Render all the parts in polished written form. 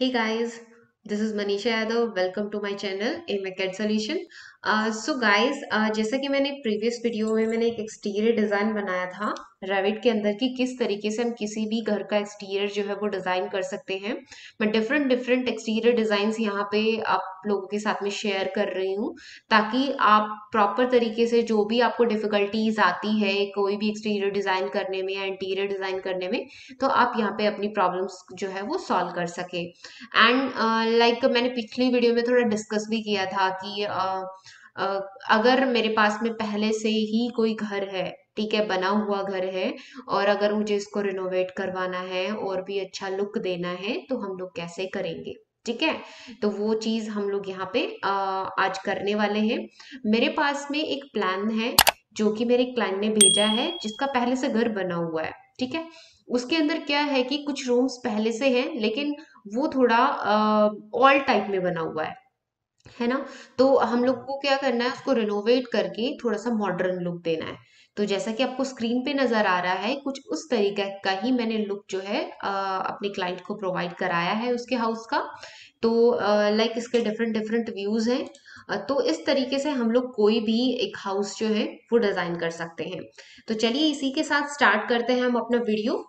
Hey guys, this is Manisha Yadav. Welcome to my channel AMACAD Solution. So guys, जैसा कि मैंने previous video में मैंने एक एक्सटीरियर डिज़ाइन बनाया था रेविट के अंदर कि किस तरीके से हम किसी भी घर का एक्सटीरियर जो है वो डिज़ाइन कर सकते हैं। मैं डिफरेंट डिफरेंट एक्सटीरियर डिज़ाइंस यहाँ पे आप लोगों के साथ में शेयर कर रही हूँ ताकि आप प्रॉपर तरीके से जो भी आपको डिफ़िकल्टीज आती है कोई भी एक्सटीरियर डिज़ाइन करने में या इंटीरियर डिज़ाइन करने में, तो आप यहाँ पे अपनी प्रॉब्लम्स जो है वो सॉल्व कर सके। एंड लाइक मैंने पिछली वीडियो में थोड़ा डिस्कस भी किया था कि अगर मेरे पास में पहले से ही कोई घर है, ठीक है, बना हुआ घर है, और अगर मुझे इसको रिनोवेट करवाना है और भी अच्छा लुक देना है तो हम लोग कैसे करेंगे। ठीक है, तो वो चीज हम लोग यहाँ पे आज करने वाले हैं। मेरे पास में एक प्लान है जो कि मेरे क्लाइंट ने भेजा है जिसका पहले से घर बना हुआ है। ठीक है, उसके अंदर क्या है कि कुछ रूम्स पहले से हैं लेकिन वो थोड़ा ऑल टाइप में बना हुआ है ना। तो हम लोग को क्या करना है, उसको रिनोवेट करके थोड़ा सा मॉडर्न लुक देना है। तो जैसा कि आपको स्क्रीन पे नजर आ रहा है, कुछ उस तरीके का ही मैंने लुक जो है अपने क्लाइंट को प्रोवाइड कराया है उसके हाउस का। तो लाइक इसके डिफरेंट डिफरेंट व्यूज हैं। तो इस तरीके से हम लोग कोई भी एक हाउस जो है वो डिजाइन कर सकते हैं। तो चलिए इसी के साथ स्टार्ट करते हैं हम अपना वीडियो।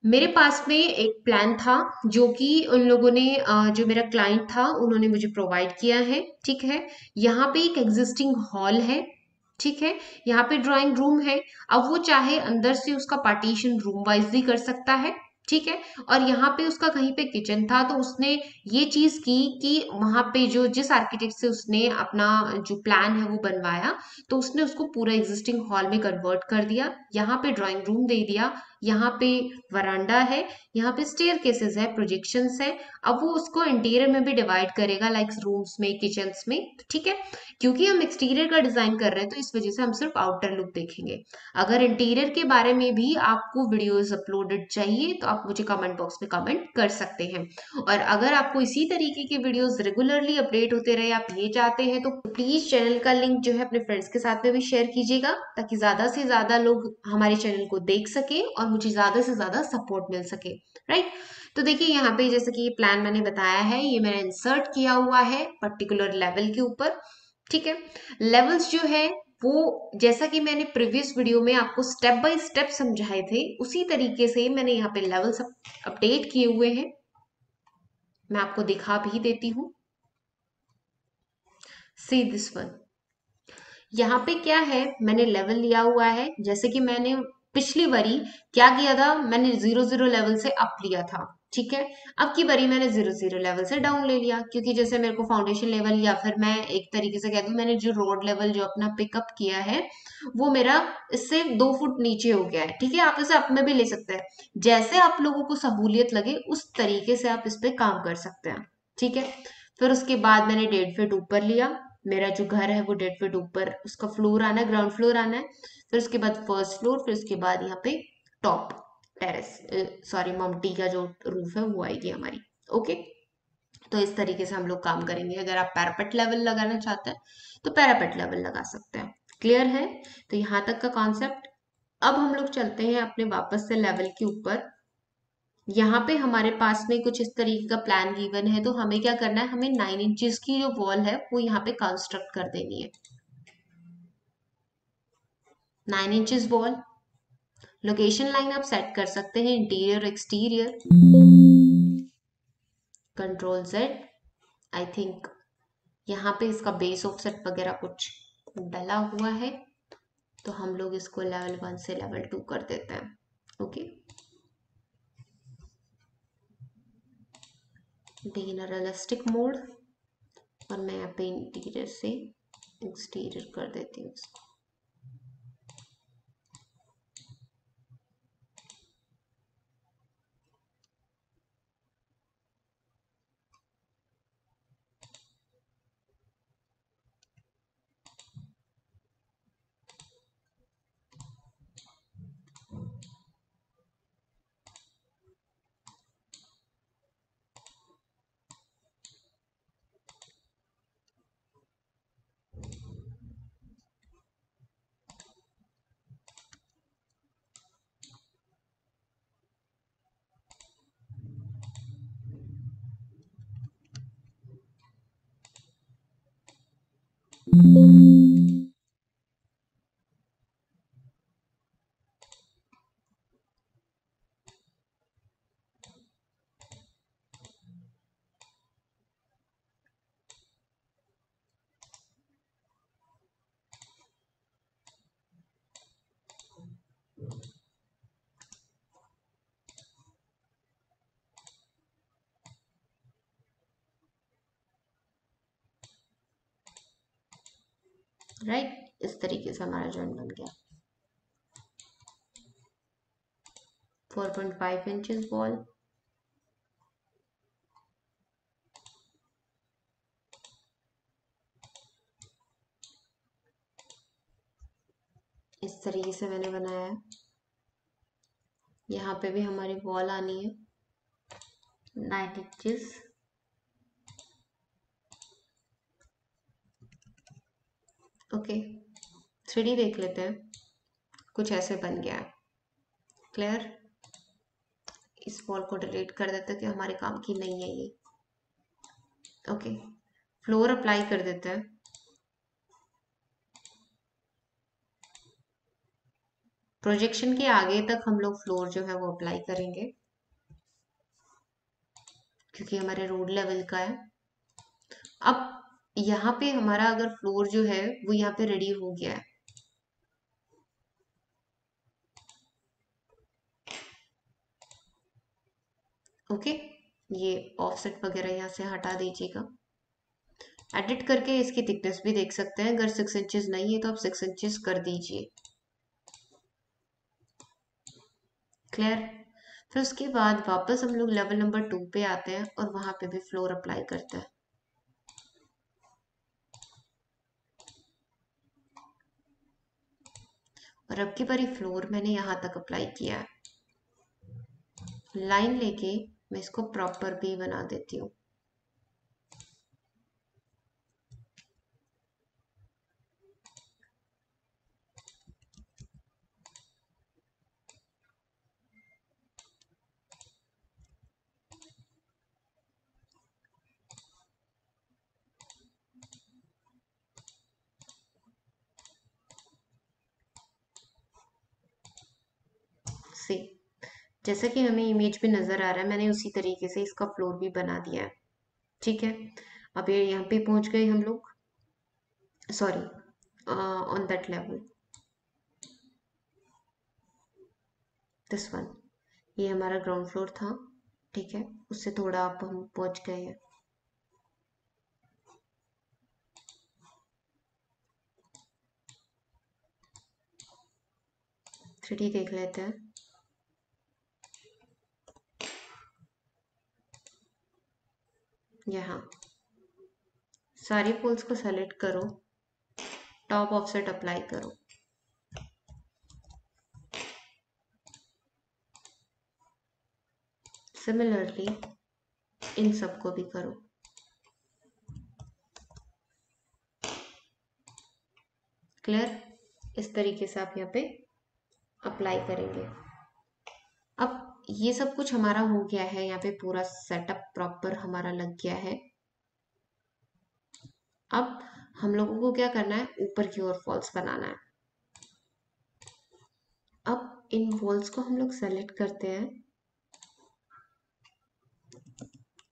मेरे पास में एक प्लान था जो कि उन लोगों ने जो मेरा क्लाइंट था उन्होंने मुझे प्रोवाइड किया है। ठीक है, यहाँ पे एक एग्जिस्टिंग हॉल है। ठीक है, यहाँ पे ड्राइंग रूम है। अब वो चाहे अंदर से उसका पार्टीशन रूम वाइज भी कर सकता है। ठीक है, और यहाँ पे उसका कहीं पे किचन था तो उसने ये चीज की कि वहां पे जो जिस आर्किटेक्ट से उसने अपना जो प्लान है वो बनवाया, तो उसने उसको पूरा एग्जिस्टिंग हॉल में कन्वर्ट कर दिया। यहाँ पे ड्राइंग रूम दे दिया, यहाँ पे वरांडा है, यहाँ पे स्टेयर केसेस है, प्रोजेक्शंस है। अब वो उसको इंटीरियर में भी डिवाइड करेगा लाइक रूम्स में, किचन्स में। ठीक है, क्योंकि हम एक्सटीरियर का डिजाइन कर रहे हैं तो इस वजह से हम सिर्फ आउटर लुक देखेंगे। अगर इंटीरियर के बारे में भी आपको वीडियोस अपलोडेड चाहिए तो आप मुझे कमेंट बॉक्स में कमेंट कर सकते हैं। और अगर आपको इसी तरीके की वीडियोस रेगुलरली अपडेट होते रहे, आप ये चाहते हैं, तो प्लीज चैनल का लिंक जो है अपने फ्रेंड्स के साथ में भी शेयर कीजिएगा ताकि ज्यादा से ज्यादा लोग हमारे चैनल को देख सके और मुझे ज्यादा से ज्यादा सपोर्ट मिल सके। राइट, तो देखिए यहाँ पे जैसे कि ये प्लान मैंने बताया है, ये मैंने इंसर्ट किया हुआ है पर्टिकुलर लेवल के ऊपर। ठीक है, लेवल्स जो है वो जैसा कि मैंने प्रीवियस वीडियो में आपको स्टेप बाय स्टेप समझाए थे उसी तरीके से मैंने यहाँ पे लेवल्स अपडेट किए हुए हैं। मैं आपको दिखा भी देती हूँ। सी दिस वन, यहाँ पे क्या है, मैंने लेवल लिया हुआ है। जैसे कि मैंने पिछली बारी क्या किया था, मैंने 0 0 लेवल से अप लिया था। ठीक है, अब की बारी मैंने 0 0 लेवल से डाउन ले लिया, क्योंकि जैसे मेरे को फाउंडेशन लेवल या फिर मैं एक तरीके से कह दूं मैंने जो रोड लेवल जो अपना पिकअप किया है वो मेरा इससे 2 फुट नीचे हो गया है। ठीक है, आप इसे अप में भी ले सकते हैं, जैसे आप लोगों को सहूलियत लगे उस तरीके से आप इस पे काम कर सकते हैं। ठीक है, फिर उसके बाद मैंने 1.5 फीट ऊपर लिया। मेरा जो घर है वो 1.5 फीट ऊपर उसका फ्लोर आना है, ग्राउंड फ्लोर आना है। फिर उसके बाद फर्स्ट फ्लोर, फिर उसके बाद यहाँ पे टॉप टेरेस, सॉरी ममटी का जो रूफ है वो आएगी हमारी। ओके, तो इस तरीके से हम लोग काम करेंगे। अगर आप पैरापेट लेवल लगाना चाहते हैं तो पैरापेट लेवल लगा सकते हैं। क्लियर है, तो यहाँ तक का कॉन्सेप्ट। अब हम लोग चलते हैं अपने वापस से लेवल के ऊपर। यहाँ पे हमारे पास में कुछ इस तरीके का प्लान गिवन है, तो हमें क्या करना है, हमें 9 इंचेस की जो वॉल है वो यहाँ पे कंस्ट्रक्ट कर देनी है। 9 इंचेस वॉल, लोकेशन लाइन आप सेट कर सकते हैं interior exterior, control Z. I think यहाँ पे इसका बेस ऑफसेट वगैरह कुछ डला हुआ है, तो हम लोग इसको लेवल 1 से लेवल 2 कर देते हैं। ओके, इन रियलिस्टिक मोड, और मैं यहाँ पे इंटीरियर से एक्सटीरियर कर देती हूँ इसको। राइट, इस तरीके से हमारा जॉइंट बन गया। 4.5 इंचेस वॉल, इस तरीके से मैंने बनाया है। यहाँ पे भी हमारी वॉल आनी है 9 इंचेस। ओके, 3D देख लेते हैं। कुछ ऐसे बन गया है। क्लियर? इस वॉल को डिलीट कर देते हैं कि हमारे काम की नहीं है ये। ओके, फ्लोर अप्लाई कर देते हैं। प्रोजेक्शन के आगे तक हम लोग फ्लोर जो है वो अप्लाई करेंगे, क्योंकि हमारे रोड लेवल का है। अब यहाँ पे हमारा अगर फ्लोर जो है वो यहाँ पे रेडी हो गया है, ओके, ये ऑफसेट वगैरह यहाँ से हटा दीजिएगा। एडिट करके इसकी थिकनेस भी देख सकते हैं। अगर 6 इंचेस नहीं है तो आप 6 इंचेस कर दीजिए। क्लियर? फिर उसके बाद वापस हम लोग लेवल नंबर 2 पे आते हैं और वहां पे भी फ्लोर अप्लाई करते हैं। और अब की बारी फ्लोर मैंने यहाँ तक अप्लाई किया है। लाइन लेके मैं इसको प्रॉपर भी बना देती हूँ। सी, जैसा कि हमें इमेज पे नजर आ रहा है, मैंने उसी तरीके से इसका फ्लोर भी बना दिया है। ठीक है, अब ये यहाँ पे पहुंच गए हम लोग। Sorry, on that level, this one, ये हमारा ग्राउंड फ्लोर था। ठीक है, उससे थोड़ा आप हम पहुंच गए हैं। 3D देख लेते हैं। यहाँ सारी पोल्स को सेलेक्ट करो, टॉप ऑफसेट अप्लाई करो। सिमिलरली इन सबको भी करो। क्लियर? इस तरीके से आप यहाँ पे अप्लाई करेंगे। अब ये सब कुछ हमारा हो गया है, यहाँ पे पूरा सेटअप प्रॉपर हमारा लग गया है। अब हम लोगों को क्या करना है, ऊपर की ओर फॉल्स बनाना है। अब इन वॉल्स को हम लोग सेलेक्ट करते हैं,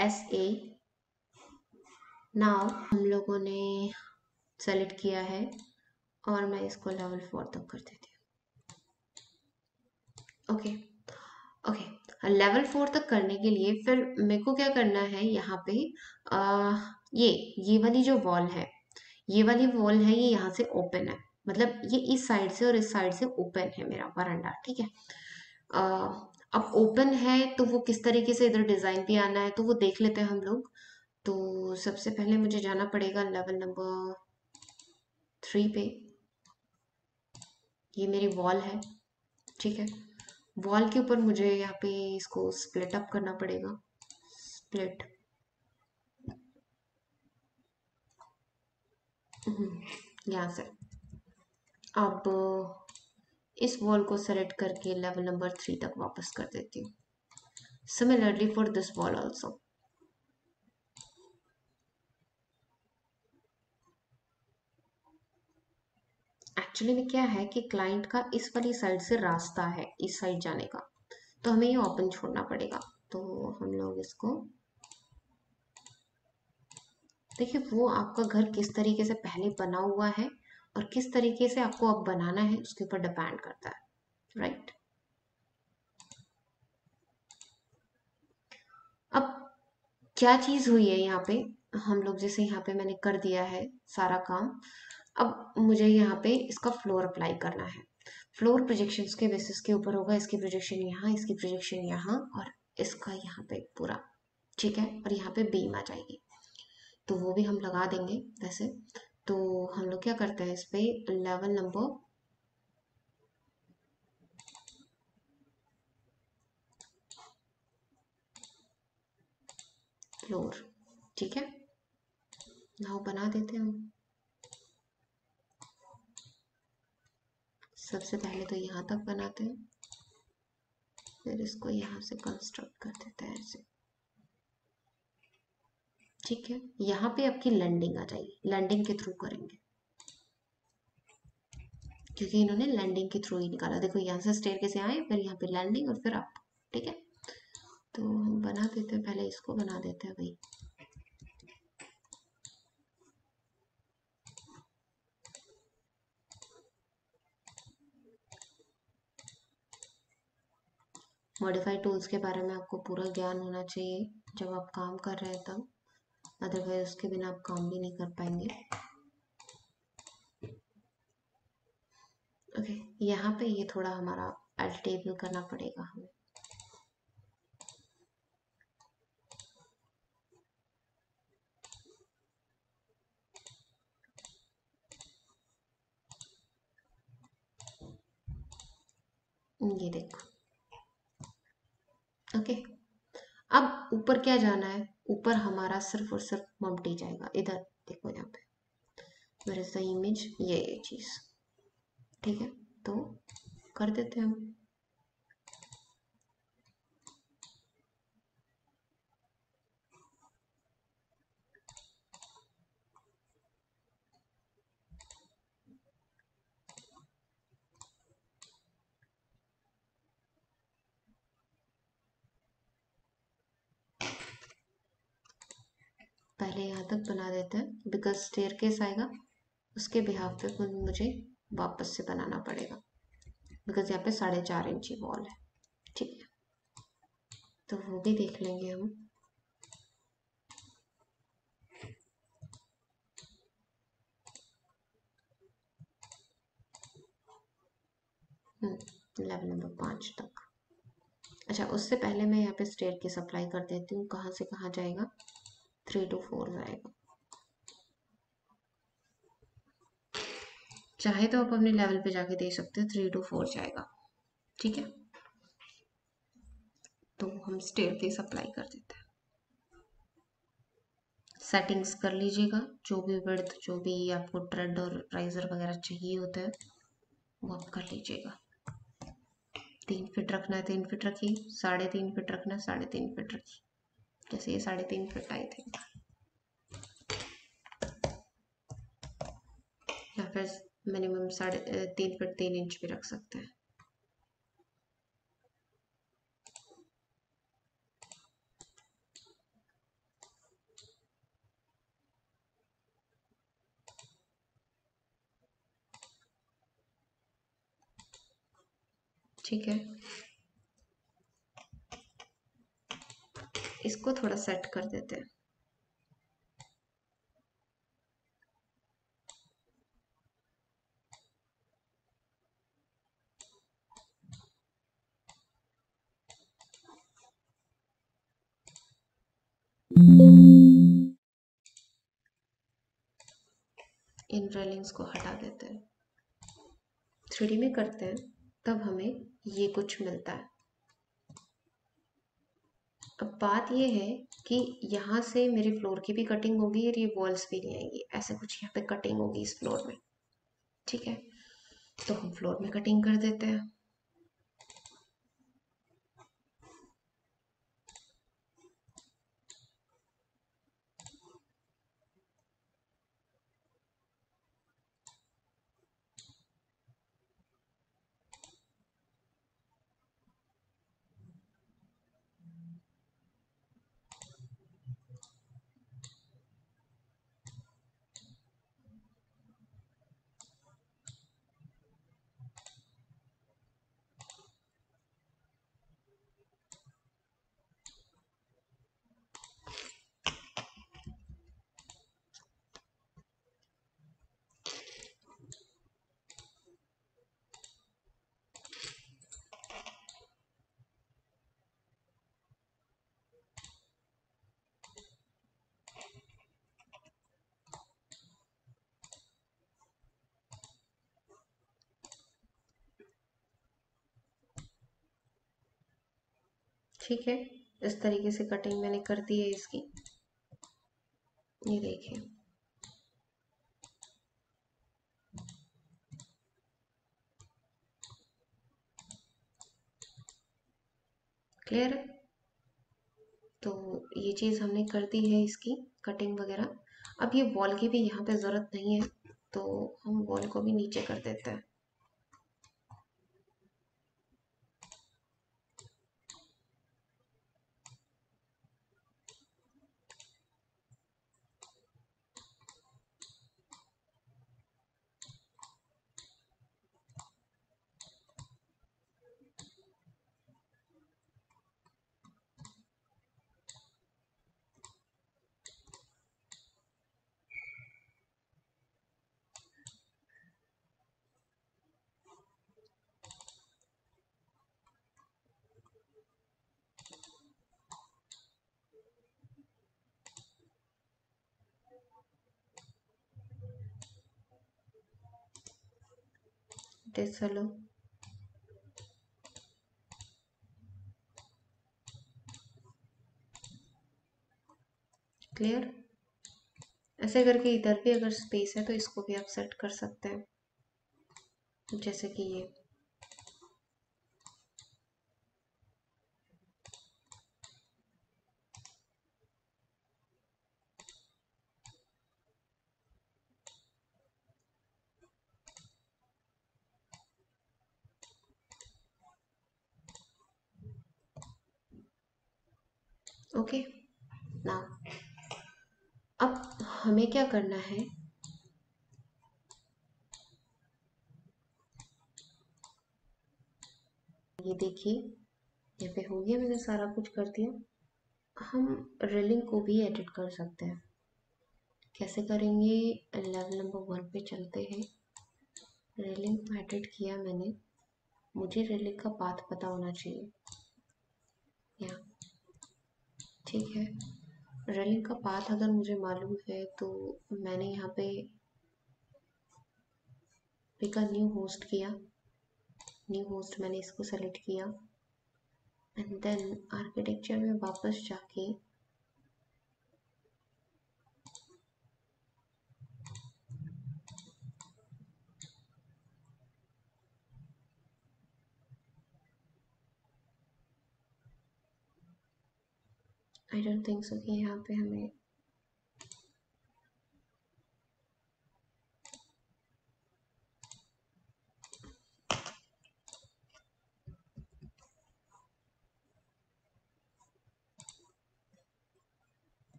SA। नाउ हम लोगों ने सेलेक्ट किया है और मैं इसको लेवल 4 तक कर देती हूँ। ओके, ओके, लेवल 4 तक करने के लिए फिर मेरे को क्या करना है, यहाँ पे आ, ये वाली जो वॉल है, ये वाली वॉल है, ये यहाँ से ओपन है। मतलब ये इस साइड से और इस साइड से ओपन है मेरा वरांडा। ठीक है, अ, अब ओपन है तो वो किस तरीके से इधर डिजाइन भी आना है तो वो देख लेते हैं हम लोग। तो सबसे पहले मुझे जाना पड़ेगा लेवल नंबर 3 पे। ये मेरी वॉल है। ठीक है, वॉल के ऊपर मुझे यहाँ पे इसको स्प्लिट अप करना पड़ेगा। स्प्लिट, यहाँ से। अब इस वॉल को सेलेक्ट करके लेवल नंबर 3 तक वापस कर देती हूँ। Similarly for this wall also. Actually में क्या है कि क्लाइंट का इस वाली साइड से रास्ता है इस साइड जाने का, तो हमें ये ओपन छोड़ना पड़ेगा। तो हम लोग इसको, देखिए वो आपका घर किस तरीके से पहले बना हुआ है और किस तरीके से आपको अब बनाना है उसके ऊपर डिपेंड करता है, राइट। अब क्या चीज हुई है यहाँ पे, हम लोग जैसे यहाँ पे मैंने कर दिया है सारा काम। अब मुझे यहाँ पे इसका फ्लोर अप्लाई करना है। फ्लोर प्रोजेक्शंस के बेसिस के ऊपर होगा, इसकी प्रोजेक्शन यहाँ, इसकी प्रोजेक्शन यहाँ, और इसका यहाँ पे पूरा, ठीक है। और यहाँ पे बीम आ जाएगी, तो वो भी हम लगा देंगे वैसे। तो हम लोग क्या करते हैं, इस पे लेवल नंबर फ्लोर, ठीक है, नाउ बना देते हैं हम। सबसे पहले तो यहाँ तक बनाते हैं, फिर इसको यहाँ से कंस्ट्रक्ट कर देते हैं ऐसे, ठीक है। यहाँ पे आपकी लैंडिंग आ जाएगी, लैंडिंग के थ्रू करेंगे क्योंकि इन्होंने लैंडिंग के थ्रू ही निकाला। देखो यहाँ से स्टेयर कैसे आए, फिर यहाँ पे लैंडिंग और फिर अप, ठीक है। तो हम बना देते हैं, पहले इसको बना देते हैं भाई। मॉडिफाई टूल्स के बारे में आपको पूरा ज्ञान होना चाहिए जब आप काम कर रहे हैं तब, अदरवाइज उसके बिना आप काम भी नहीं कर पाएंगे। ओके, यहाँ पे ये थोड़ा हमारा अल्टेबल करना पड़ेगा हमें। ये देखो, ओके। अब ऊपर क्या जाना है, ऊपर हमारा सिर्फ और सिर्फ मम्टी जाएगा, इधर देखो यहाँ पे मेरे द इमेज, ये चीज, ठीक है। तो कर देते हैं हम। पहले यहाँ तक बना देते हैं, बिकॉज स्टेयरकेस आएगा, उसके बिहाफ पे फिर मुझे वापस से बनाना पड़ेगा, बिकॉज यहाँ पे 4.5 इंची वॉल है, ठीक है। तो वो भी देख लेंगे हम। लेवल नंबर 5 तक। अच्छा, उससे पहले मैं यहाँ पे स्टेयर की सप्लाई कर देती हूँ, कहाँ से कहाँ जाएगा, 3 to 4 जाएगा। चाहे तो आप अपने लेवल पे जाके दे सकते हो, 3 to 4 जाएगा, ठीक है। तो हम स्टेयर की सप्लाई कर देते हैं। सेटिंग्स कर लीजिएगा, जो भी विड्थ, जो भी आपको ट्रेड और राइजर वगैरह चाहिए होता है वो आप कर लीजिएगा। 3 फीट रखना है 3 फीट रखिए, 3.5 फीट रखना है 3.5 फीट रखिए, जैसे ये 3.5 फीट आई थी, या फिर मिनिमम 3 फीट 3 इंच भी रख सकते हैं। ठीक है, इसको थोड़ा सेट कर देते हैं। इन रेलिंग्स को हटा देते हैं। 3D में करते हैं तब हमें ये कुछ मिलता है। अब बात ये है कि यहाँ से मेरे फ्लोर की भी कटिंग होगी और ये वॉल्स भी नहीं आएंगी, ऐसे कुछ यहाँ पे कटिंग होगी इस फ्लोर में, ठीक है। तो हम फ्लोर में कटिंग कर देते हैं। ठीक है, इस तरीके से कटिंग मैंने कर दी है इसकी। ये देखिए। क्लियर है? तो ये चीज़ हमने कर दी है इसकी कटिंग वगैरह। अब ये वॉल की भी यहाँ पे ज़रूरत नहीं है, तो हम वॉल को भी नीचे कर देते हैं। चलो। क्लियर? ऐसे करके इधर भी अगर स्पेस है तो इसको भी आप सेट कर सकते हैं, जैसे कि ये। ओके ना, अब हमें क्या करना है, ये देखिए यहाँ पे हो गया, मैंने सारा कुछ कर दिया। हम रेलिंग को भी एडिट कर सकते हैं। कैसे करेंगे? लेवल नंबर 1 पे चलते हैं। रेलिंग को एडिट किया मैंने, मुझे रेलिंग का पाथ पता होना चाहिए। यहाँ ठीक है, रेलिंग का पाथ अगर मुझे मालूम है तो मैंने यहाँ पे पिक अ न्यू होस्ट किया। न्यू होस्ट मैंने इसको सेलेक्ट किया एंड देन आर्किटेक्चर में वापस जाके आई डोंट थिंक सो कि यहाँ पे हमें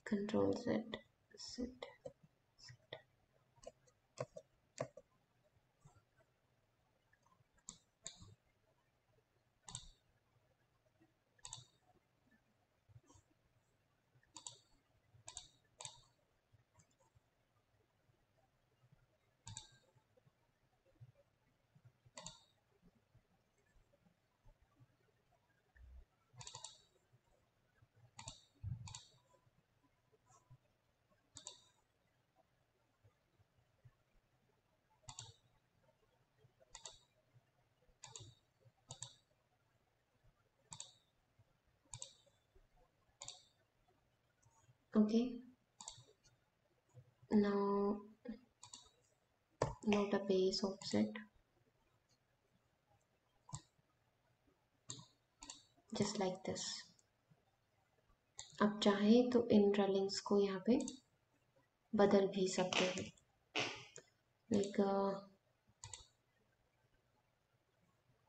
control set set. Okay, now note a base offset just like this। अब चाहें तो इन रेलिंग्स को यहाँ पे बदल भी सकते हैं। लाइक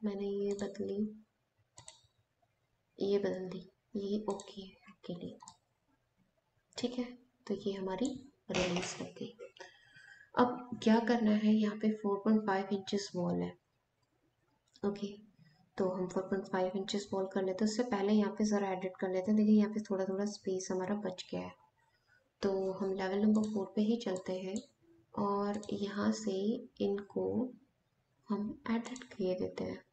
मैंने ये बदली, ये बदल दी, ये ओके है के लिए। ठीक है, तो ये हमारी रेलिंग्स लग गई। अब क्या करना है, यहाँ पे 4.5 इंचेस वॉल है। ओके, तो हम 4.5 इंचेस वॉल कर लेते हैं। उससे पहले यहाँ पे ज़रा एडिट कर लेते हैं। देखिए यहाँ पे थोड़ा थोड़ा स्पेस हमारा बच गया है, तो हम लेवल नंबर 4 पे ही चलते हैं और यहाँ से इनको हम एडिट किए देते हैं।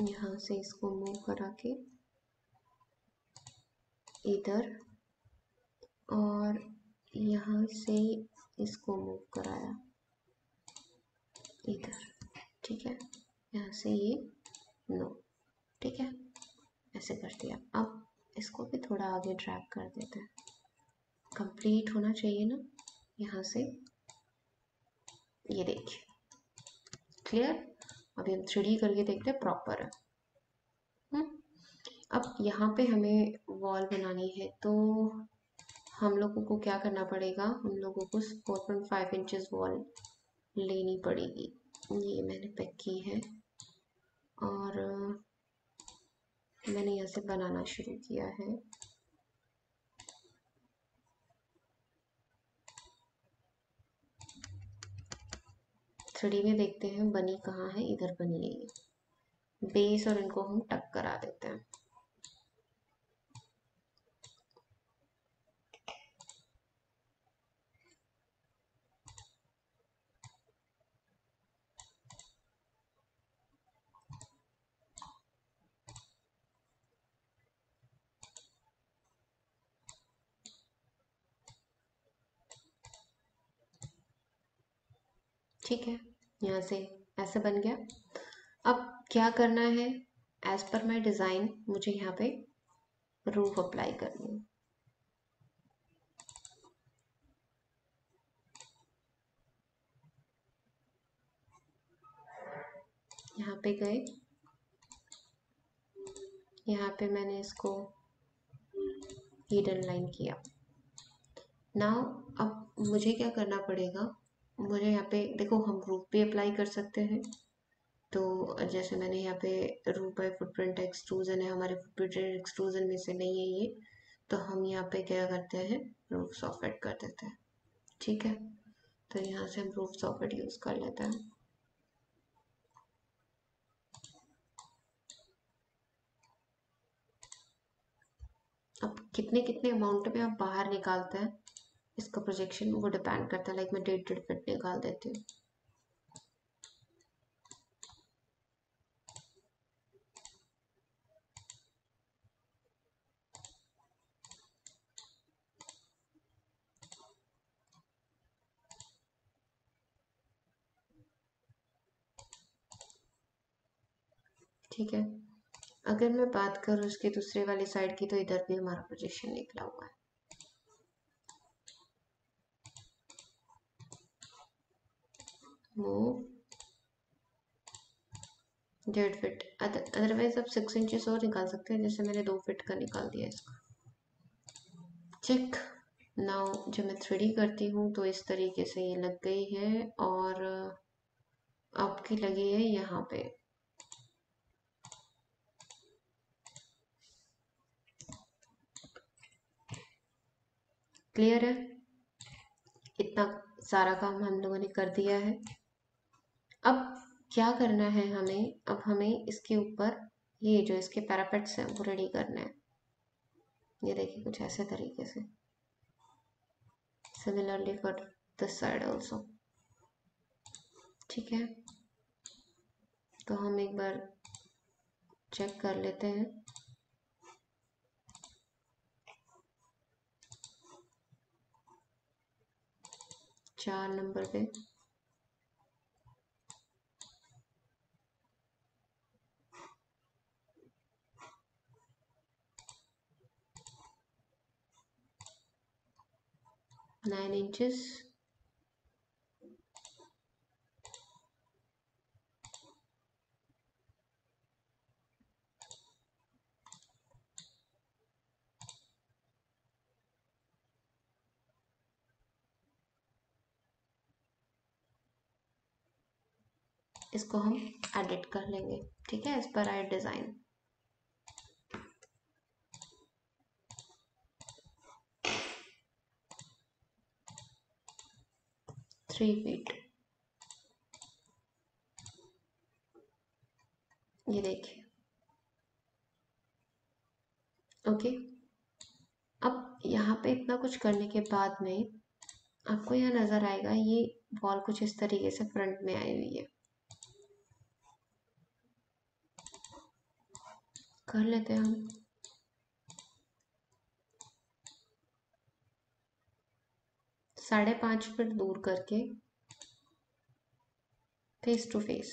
यहाँ से इसको मूव करा के इधर, और यहाँ से इसको मूव कराया इधर, ठीक है। यहाँ से ये नो, ठीक है, ऐसे कर दिया। अब इसको भी थोड़ा आगे ड्रैग कर देते हैं, कंप्लीट होना चाहिए ना यहाँ से, ये देखिए क्लियर। अभी हम 3D करके देखते हैं प्रॉपर है। अब यहाँ पे हमें वॉल बनानी है, तो हम लोगों को क्या करना पड़ेगा, हम लोगों को 4.5 इंचेस वॉल लेनी पड़ेगी। ये मैंने पिक की है और मैंने यहाँ से बनाना शुरू किया है। थ्री में देखते हैं बनी कहाँ है, इधर बनी है ये बेस, और इनको हम टक करा देते हैं। ठीक है, यहाँ से ऐसे बन गया। अब क्या करना है, एज पर माई डिज़ाइन मुझे यहाँ पे रूफ अप्लाई करनी है। यहाँ पे गए, यहाँ पे मैंने इसको हिडन लाइन किया। नाउ अब मुझे क्या करना पड़ेगा, मुझे यहाँ पे देखो हम रूफ भी अप्लाई कर सकते हैं। तो जैसे मैंने यहाँ पे रूफ बाय फुटप्रिंट एक्सट्रूजन है, हमारे फुटप्रिंट एक्सट्रूजन में से नहीं है ये, तो हम यहाँ पे क्या करते हैं, रूफ सॉकेट कर देते हैं। ठीक है, तो यहाँ से हम रूफ सॉकेट यूज़ कर लेते हैं। अब कितने कितने अमाउंट में आप बाहर निकालते हैं, इसका प्रोजेक्शन वो डिपेंड करता है। लाइक मैं 1.5 फीट निकाल देती हूँ। ठीक है, अगर मैं बात करूँ इसके दूसरे वाली साइड की, तो इधर भी हमारा प्रोजेक्शन निकला हुआ है। मूव 1.5 फीट, अदरवाइज आप 6 इंचेस और निकाल सकते हैं, जैसे मैंने 2 फीट का निकाल दिया इसका। चेक। नाउ जब मैं 3D करती हूँ तो इस तरीके से ये लग गई है, और आपकी लगी है यहाँ पे। क्लियर है, इतना सारा काम हम लोगों ने कर दिया है। अब क्या करना है हमें, अब हमें इसके ऊपर ये जो इसके पैरापेट्स हैं वो रेडी करना है। ये देखिए कुछ ऐसे तरीके से, similarly for this side also. ठीक है, तो हम एक बार चेक कर लेते हैं। चार नंबर पे नाइन इंचेस, इसको हम एडिट कर लेंगे। ठीक है, as per hour design. 3 feet, ये देखिए। ओके, अब यहाँ पे इतना कुछ करने के बाद में आपको यहाँ नज़र आएगा ये वॉल कुछ इस तरीके से फ्रंट में आई हुई है। कर लेते हैं हम। 5.5 फीट दूर करके फेस टू फेस।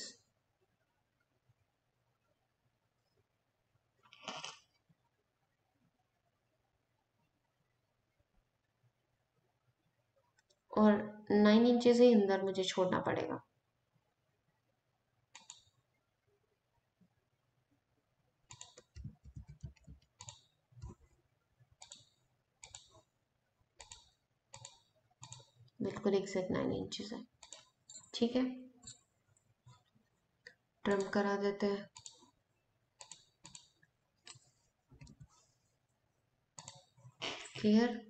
और 9 इंचेस ही अंदर मुझे छोड़ना पड़ेगा। बिल्कुल एग्जैक्ट 9 इंचेस है। ठीक है, ट्रिम करा देते हैं। क्लियर?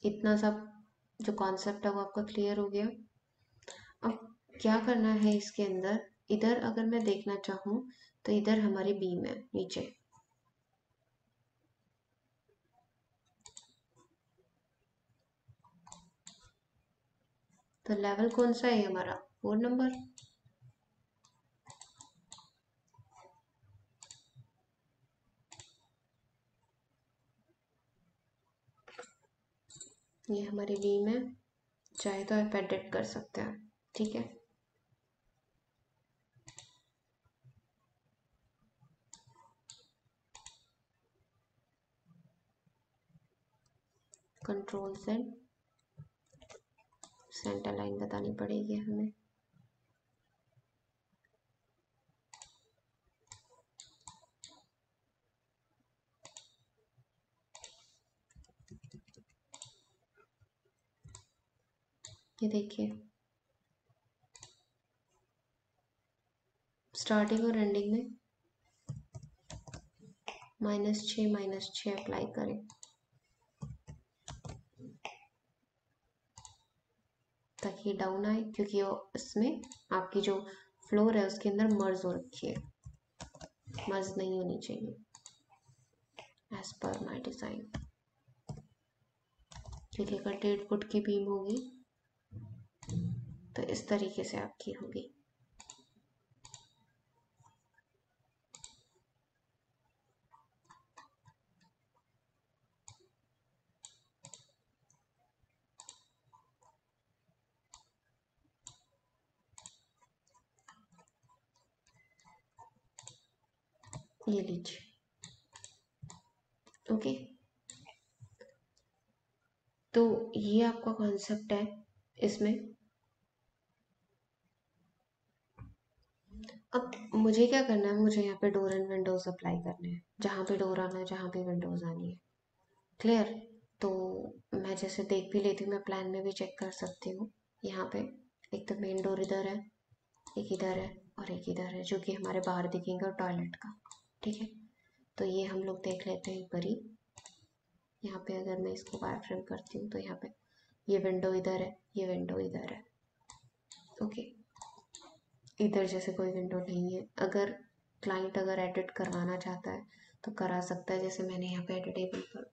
इतना सब जो कॉन्सेप्ट है वो आपका क्लियर हो गया। अब क्या करना है इसके अंदर, इधर अगर मैं देखना चाहूँ तो इधर हमारी बीम है नीचे। तो लेवल कौन सा है हमारा? 4 नंबर। ये हमारी बीम है, चाहे तो आप एडिट कर सकते हैं। ठीक है, कंट्रोल Z, सेंटर लाइन बतानी पड़ेगी हमें। ये देखिए, स्टार्टिंग और एंडिंग में -6 अप्लाई करें ताकि ये डाउन आए, क्योंकि वो इसमें आपकी जो फ्लोर है उसके अंदर मर्ज हो रखी है, मर्ज नहीं होनी चाहिए एज पर माई डिज़ाइन। क्योंकि अगर 1.5 फुट की बीम होगी तो इस तरीके से आपकी होगी। ये लीजिए। ओके, तो ये आपका कॉन्सेप्ट है इसमें। अब मुझे क्या करना है, मुझे यहाँ पे डोर एंड विंडोज अप्लाई करने हैं, जहाँ पे डोर आना है जहाँ पे विंडोज आनी है। क्लियर? तो मैं जैसे देख भी लेती हूँ, मैं प्लान में भी चेक कर सकती हूँ। यहाँ पे एक तो मेन डोर इधर है, एक इधर है और एक इधर है, जो कि हमारे बाहर दिखेंगे और टॉयलेट का। ठीक है, तो ये हम लोग देख लेते हैं एक बारी। यहाँ पे अगर मैं इसको वायर फ्रेम करती हूँ तो यहाँ पे ये विंडो इधर है, ये विंडो इधर है। ओके, इधर जैसे कोई विंडो नहीं है। अगर क्लाइंट अगर एडिट करवाना चाहता है तो करा सकता है, जैसे मैंने यहाँ पे एडिटेबल पर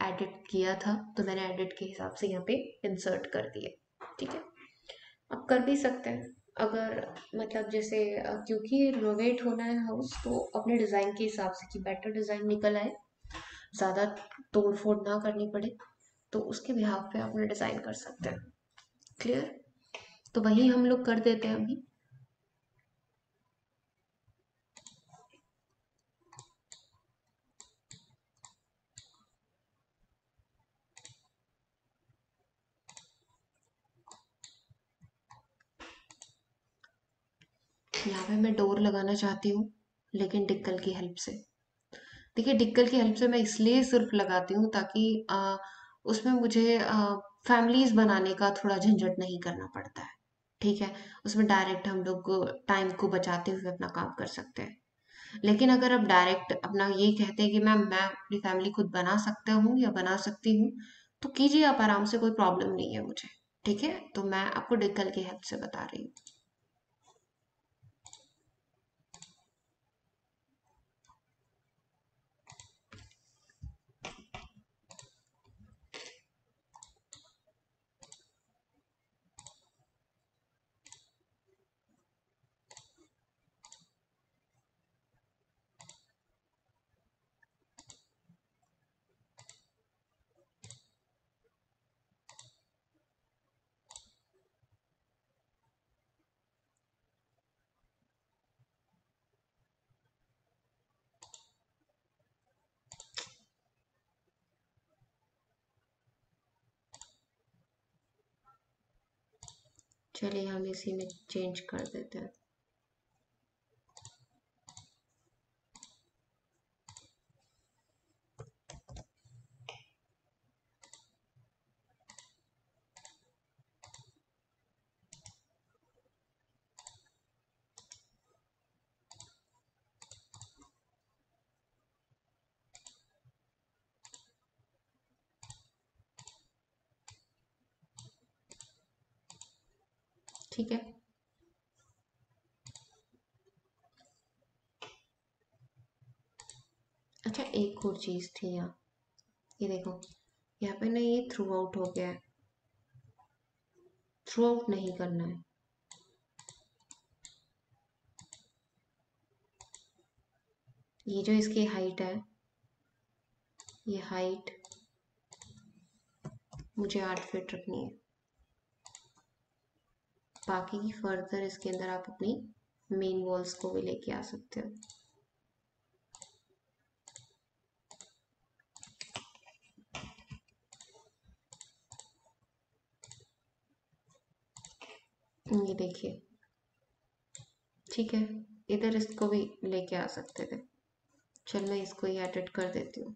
एडिट किया था तो मैंने एडिट के हिसाब से यहाँ पे इंसर्ट कर दिए। ठीक है, अब कर भी सकते हैं अगर मतलब जैसे क्योंकि रिनोवेट होना है हाउस, तो अपने डिज़ाइन के हिसाब से कि बेटर डिज़ाइन निकल आए, ज़्यादा तोड़ फोड़ ना करनी पड़े, तो उसके बिहाफ पे अपना डिज़ाइन कर सकते हैं। क्लियर? तो वही हम लोग कर देते हैं अभी। यहाँ पे मैं डोर लगाना चाहती हूँ, लेकिन डिक्कल की हेल्प से। देखिए, डिक्कल की हेल्प से मैं इसलिए सिर्फ लगाती हूँ ताकि उसमें मुझे फैमिलीज बनाने का थोड़ा झंझट नहीं करना पड़ता है। ठीक है, उसमें डायरेक्ट हम लोग टाइम को बचाते हुए अपना काम कर सकते हैं। लेकिन अगर आप डायरेक्ट अपना ये कहते हैं कि मैं अपनी फैमिली खुद बना सकता हूँ या बना सकती हूँ, तो कीजिए आप आराम से, कोई प्रॉब्लम नहीं है मुझे। ठीक है, तो मैं आपको डिक्कल की हेल्प से बता रही हूँ। चलिए हम इसी में चेंज कर देते हैं। ठीक है। अच्छा, एक और चीज़ थी यहाँ, ये देखो, यहाँ पे ना ये थ्रू आउट हो गया है, थ्रू आउट नहीं करना है। ये जो इसकी हाइट है, ये हाइट मुझे 8 फीट रखनी है। बाकी की फर्दर इसके अंदर आप अपनी मेन वॉल्स को भी लेके आ सकते हो। ये देखिए, ठीक है, इधर इसको भी लेके आ सकते थे। चल मैं इसको ही एडिट कर देती हूँ।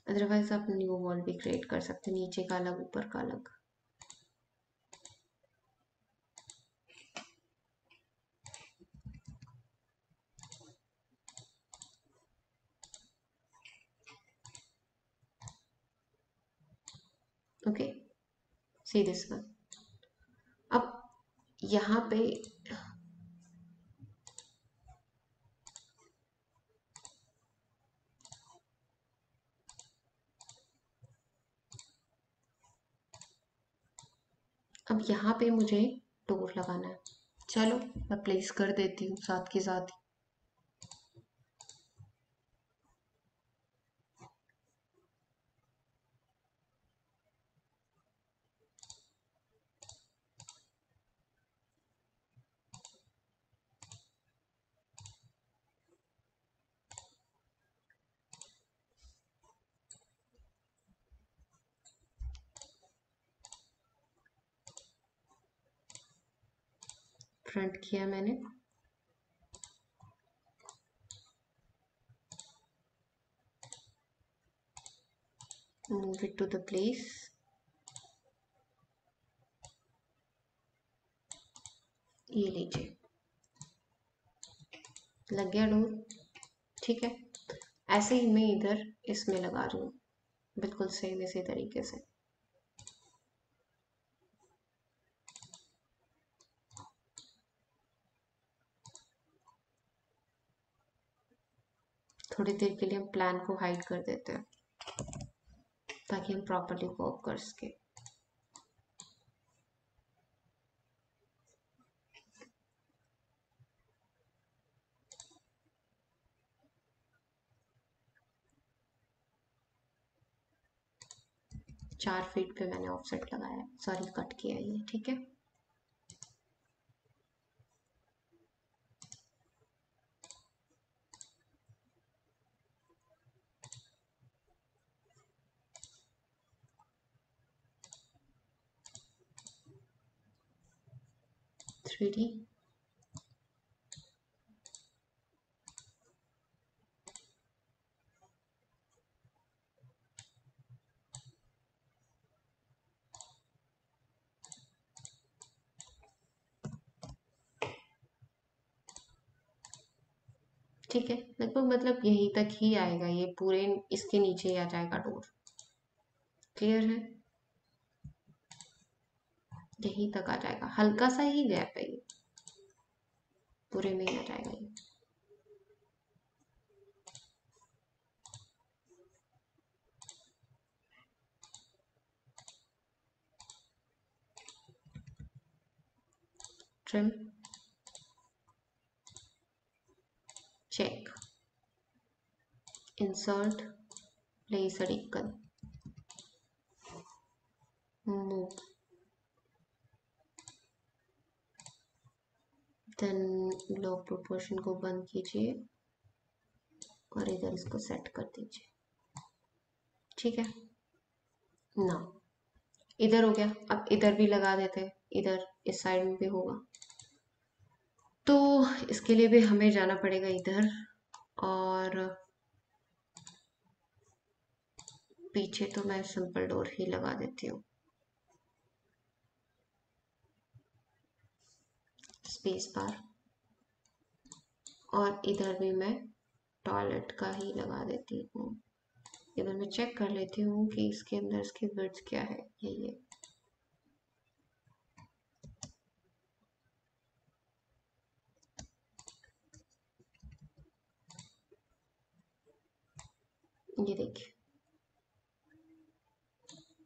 अदरवाइज आप न्यू वॉल भी क्रिएट कर सकते हैं, नीचे का अलग ऊपर का अलग। Okay, see this one. अब यहाँ पे मुझे डोर लगाना है। चलो मैं प्लेस कर देती हूँ साथ के साथ। फ्रंट किया मैंने। Move it to the place. ये लीजिए, लग गया डोर। ठीक है, ऐसे ही मैं इधर इसमें लगा रही हूँ, बिल्कुल सेम इसी तरीके से। थोड़ी देर के लिए हम प्लान को हाइड कर देते हैं ताकि हम प्रॉपरली वर्क कर सके। चार फीट पे मैंने ऑफसेट लगाया, सॉरी कट किया ये। ठीक है, थ्री डी। ठीक है, लगभग मतलब यहीं तक ही आएगा, ये पूरे इसके नीचे ही आ जाएगा डोर। क्लियर है, यहीं तक आ जाएगा, हल्का सा ही गैप है ये, पूरे में ही आ जाएगा ये। Trim, check, insert, place a icon, move, then lock proportion को बंद कीजिए और इधर इसको सेट कर दीजिए। ठीक है ना, इधर हो गया, अब इधर भी लगा देते हैं, इधर इस साइड में भी होगा। तो इसके लिए भी हमें जाना पड़ेगा इधर, और पीछे तो मैं सिंपल डोर ही लगा देती हूँ, स्पेस बार। और इधर भी मैं टॉयलेट का ही लगा देती हूँ। इधर मैं चेक कर लेती हूँ कि इसके अंदर इसकी विड्थ क्या है। ये ये देखिए,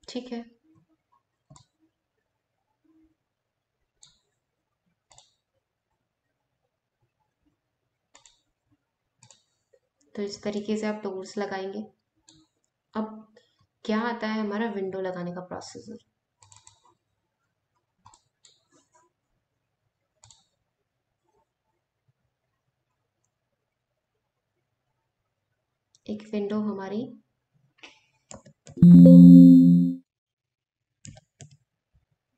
ठीक है। तो इस तरीके से आप डोर्स लगाएंगे। अब क्या आता है हमारा विंडो लगाने का प्रोसीजर। एक विंडो हमारी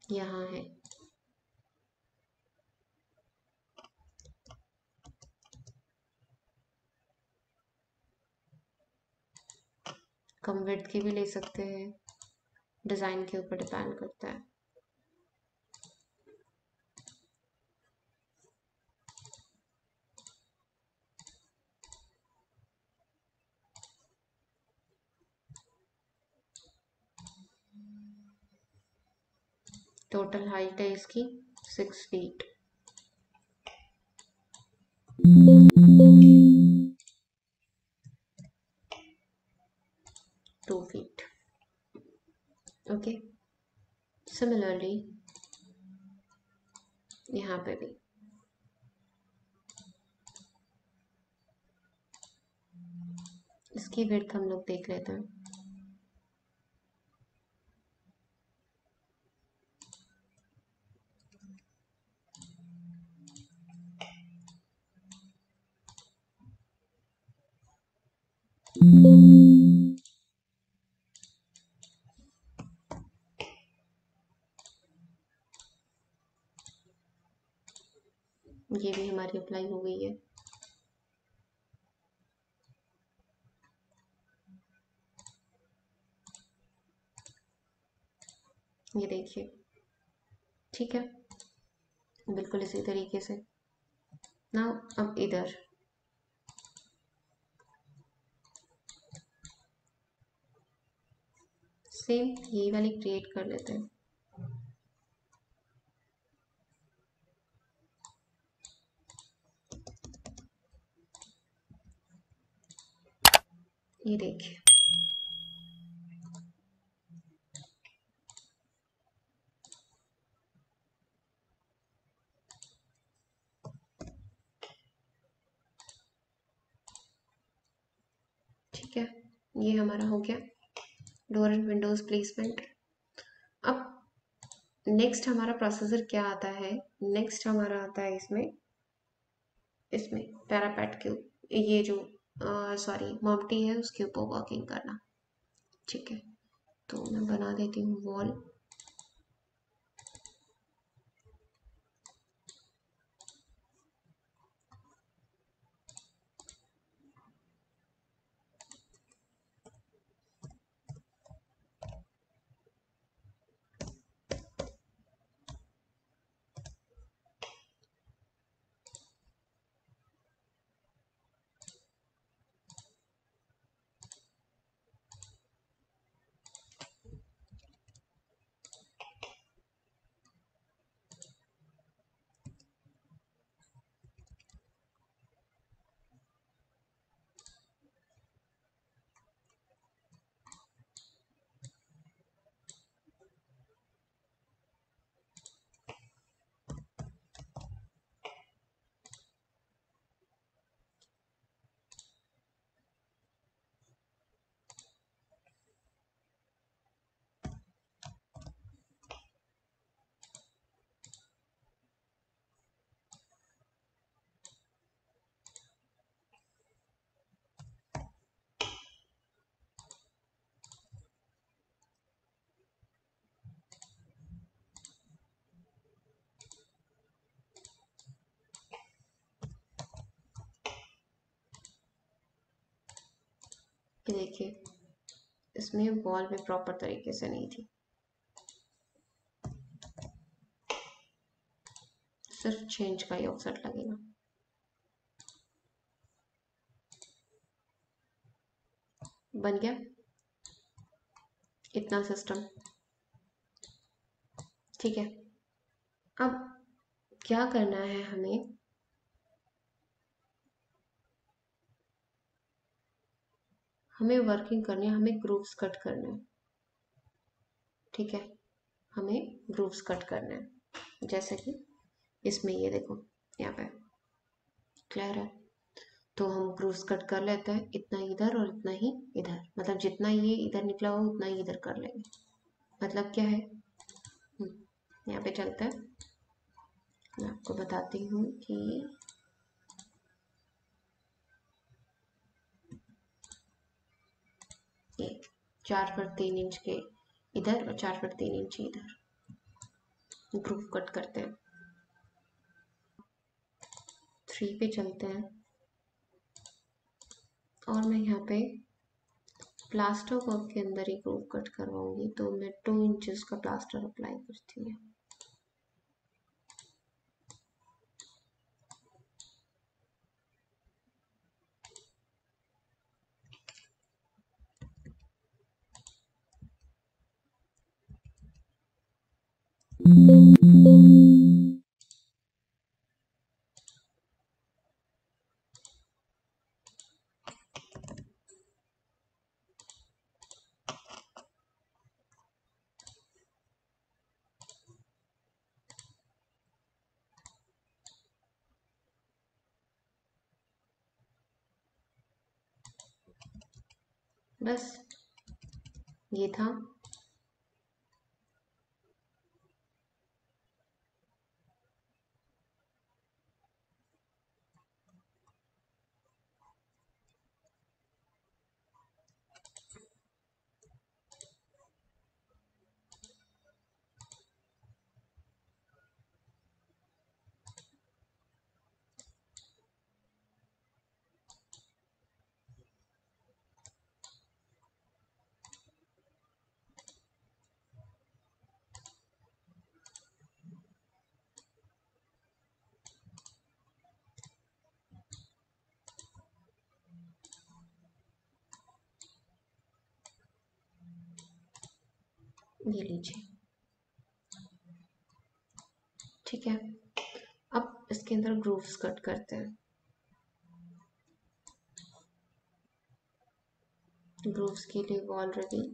यहाँ है, कम विड्थ की भी ले सकते हैं, डिज़ाइन के ऊपर डिपेंड करता है। टोटल हाइट है इसकी 6 फीट। 2 फीट। ओके, सिमिलरली यहाँ पे भी इसकी विड्थ हम लोग देख लेते हैं। ये भी हमारी अप्लाई हो गई है। ये देखिए, ठीक है, बिल्कुल इसी तरीके से। ना, अब इधर सेम यही वाली क्रिएट कर लेते हैं। ये देखिए, ठीक है, ये हमारा हो गया डोर एंड विंडोज प्लेसमेंट। अब नेक्स्ट हमारा प्रोसेसर क्या आता है। नेक्स्ट हमारा आता है इसमें इसमें पैरापेट के ये जो सॉरी मॉम्टी है उसके ऊपर वर्किंग करना। ठीक है, तो मैं बना देती हूँ वॉल। कि देखिए इसमें वॉल भी प्रॉपर तरीके से नहीं थी, सिर्फ चेंज का ही ऑफसेट लगेगा। बन गया इतना सिस्टम। ठीक है, अब क्या करना है हमें, हमें वर्किंग करनी है, हमें ग्रूव्स कट करने हैं। ठीक है, हमें ग्रूव्स कट करने हैं, जैसे कि इसमें ये देखो यहाँ पे क्लियर है। तो हम ग्रूव्स कट कर लेते हैं, इतना इधर और इतना ही इधर, मतलब जितना ये इधर निकला हो उतना ही इधर कर लेंगे। मतलब क्या है, यहाँ पे चलता है, मैं आपको बताती हूँ कि ये 4 फुट 3 इंच के इधर और 4 फुट 3 इंच इधर ग्रूव कट करते हैं। 3 पे चलते हैं और मैं यहाँ पे प्लास्टर वर्क के अंदर ही ग्रूव कट करवाऊंगी, तो मैं 2 इंचेस का प्लास्टर अप्लाई करती हूँ। बस ये था। ये लीजिए, ठीक है। अब इसके अंदर ग्रूव्स कट करते हैं। ग्रूव्स के लिए ऑलरेडी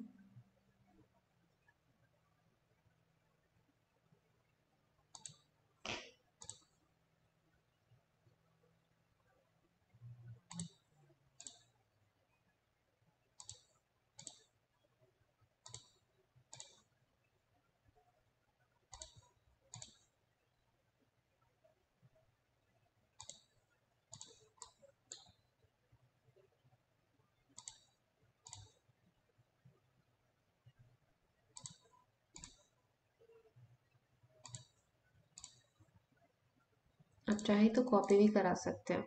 आप चाहे तो कॉपी भी करा सकते हैं।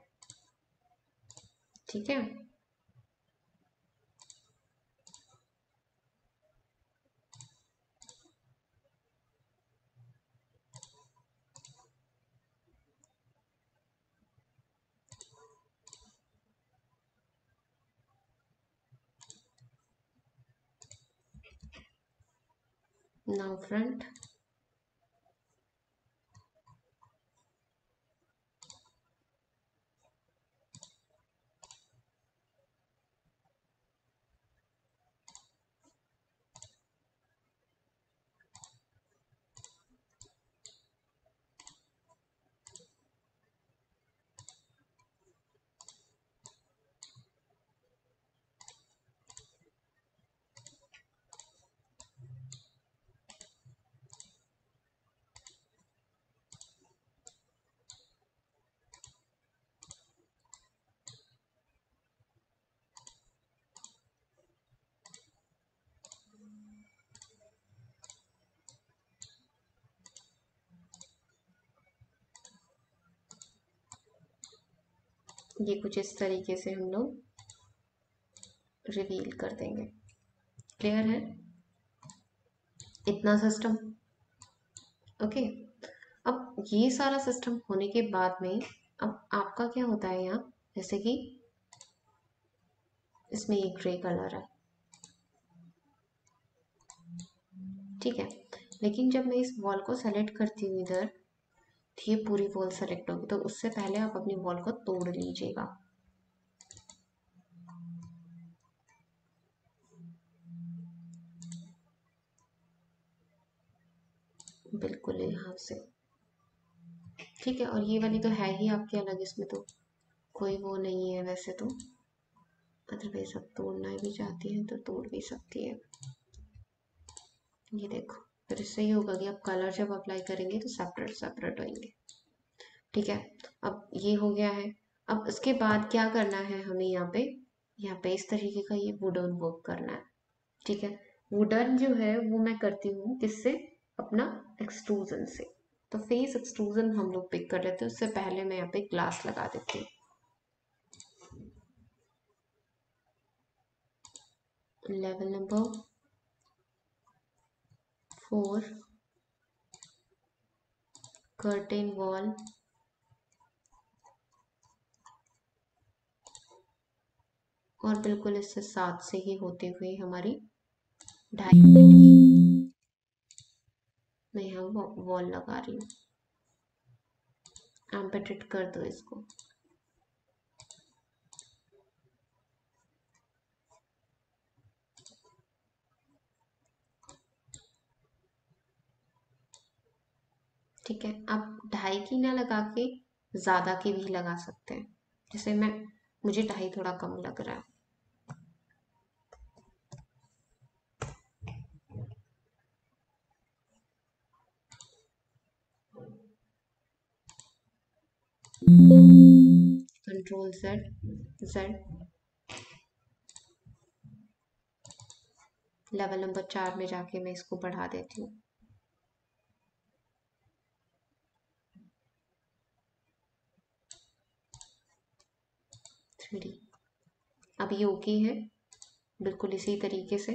ठीक है, नाउ फ्रंट। ये कुछ इस तरीके से हम लोग रिवील कर देंगे। क्लियर है इतना सिस्टम? ओके। अब ये सारा सिस्टम होने के बाद में अब आपका क्या होता है यहाँ, जैसे कि इसमें एक ग्रे कलर है, ठीक है। लेकिन जब मैं इस वॉल को सेलेक्ट करती हूँ इधर, तो ये पूरी वॉल सेलेक्ट होगी, तो उससे पहले आप अपनी वॉल को तोड़ लीजिएगा। बिल्कुल यहाँ से, ठीक है। और ये वाली तो है ही आपकी अलग, इसमें तो कोई वो नहीं है वैसे तो, अदरवाइज आप तोड़ना भी चाहती हैं तो तोड़ भी सकती है। ये देखो, फिर इससे ये होगा कि आप कलर जब अप्लाई करेंगे तो सेपरेट सेपरेट होंगे, ठीक है। अब ये हो गया है। अब इसके बाद क्या करना है हमें यहाँ पे इस तरीके का ये वुडन वर्क करना है, ठीक है। वुडन जो है वो मैं करती हूँ किससे, अपना एक्सट्रूजन से। तो फेस एक्सट्रूजन हम लोग पिक कर लेते हैं, उससे पहले मैं यहाँ पे ग्लास लगा देती हूँ। लेवल नंबर 4, कर्टेन वॉल, और बिल्कुल इससे साथ से ही होते हुए हमारी 2.5 फीट मैं यहाँ वॉल लगा रही हूँ। एम्पेटेड कर दो इसको। ठीक है, आप 2.5 की ना लगा के ज़्यादा की भी लगा सकते हैं, जैसे मुझे 2.5 थोड़ा कम लग रहा है। कंट्रोल Z, लेवल नंबर 4 में जाके मैं इसको बढ़ा देती हूँ। थ्री। अब ये ओके है, बिल्कुल इसी तरीके से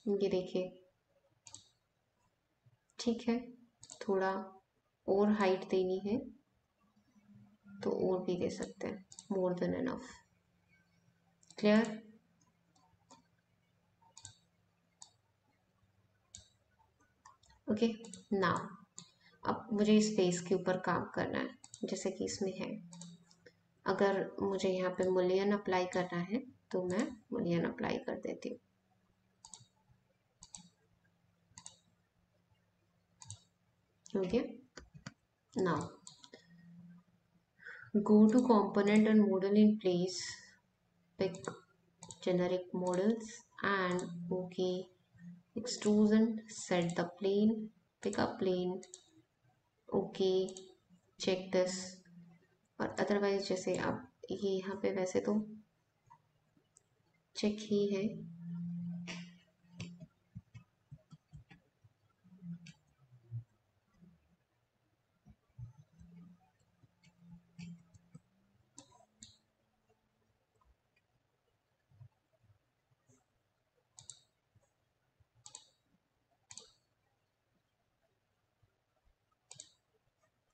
ये देखिए, ठीक है। थोड़ा और हाइट देनी है तो और भी दे सकते हैं, more than enough. Clear? Okay. Now अब मुझे इस फेस के ऊपर काम करना है, जैसे कि इसमें है। अगर मुझे यहाँ पे मुलियन अप्लाई करना है तो मैं मुलियन अप्लाई कर देती हूँ। हो गया। Now go to component and model in place, pick generic models and okay, extrusion, set the plane, pick a plane, okay, check this। और अदरवाइज जैसे आप ये यहाँ पे वैसे तो चेक ही है,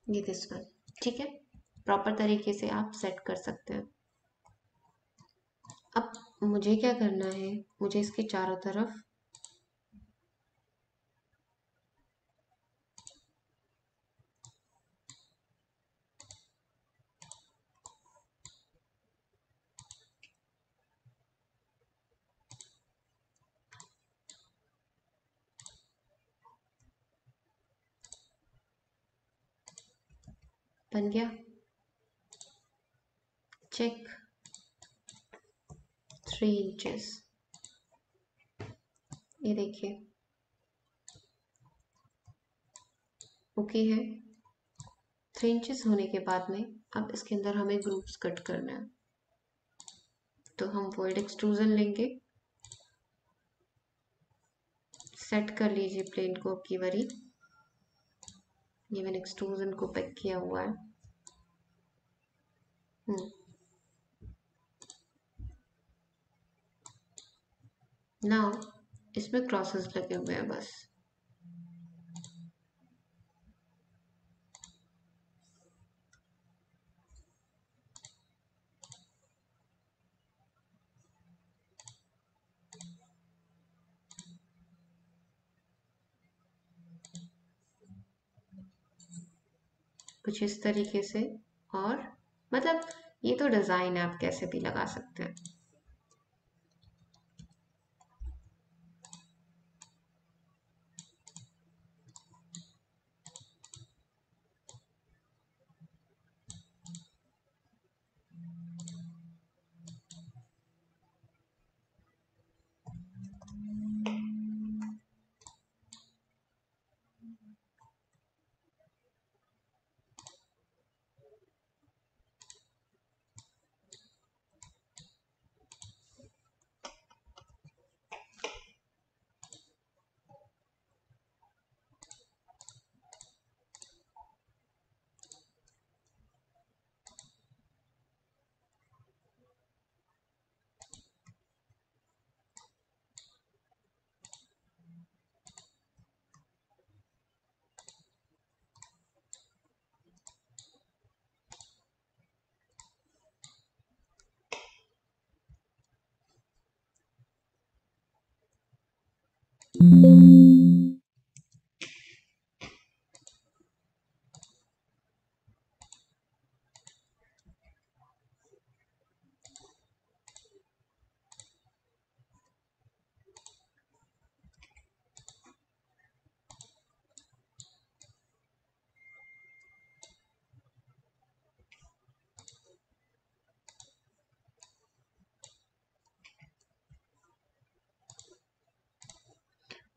ये दिस वन, ठीक है। प्रॉपर तरीके से आप सेट कर सकते हैं। अब मुझे क्या करना है, मुझे इसके चारों तरफ बन गया, चेक 3 इंचेस, ये देखिए ओके है। 3 इंचेस होने के बाद में अब इसके अंदर हमें ग्रुप्स कट करना है, तो हम वॉइड एक्सट्रूजन लेंगे, सेट कर लीजिए प्लेन को अब की बारी। ये मैंने एक्सट्रूजन को पैक किया हुआ है। नाउ इसमें क्रॉसेस लगे हुए हैं बस। कुछ इस तरीके से। और मतलब ये तो डिजाइन है, आप कैसे भी लगा सकते हैं।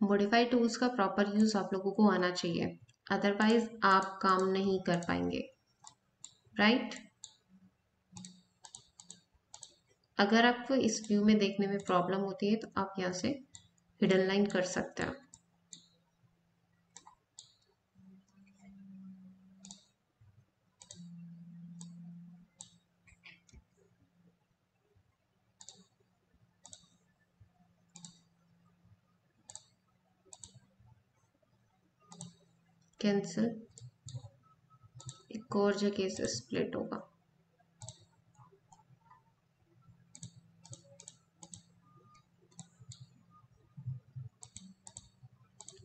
मॉडिफाई टूल्स का प्रॉपर यूज आप लोगों को आना चाहिए, अदरवाइज आप काम नहीं कर पाएंगे, राइट। अगर आपको इस व्यू में देखने में प्रॉब्लम होती है तो आप यहाँ से हिडन लाइन कर सकते हैं। कैंसिल, एक और जगह से स्प्लिट होगा।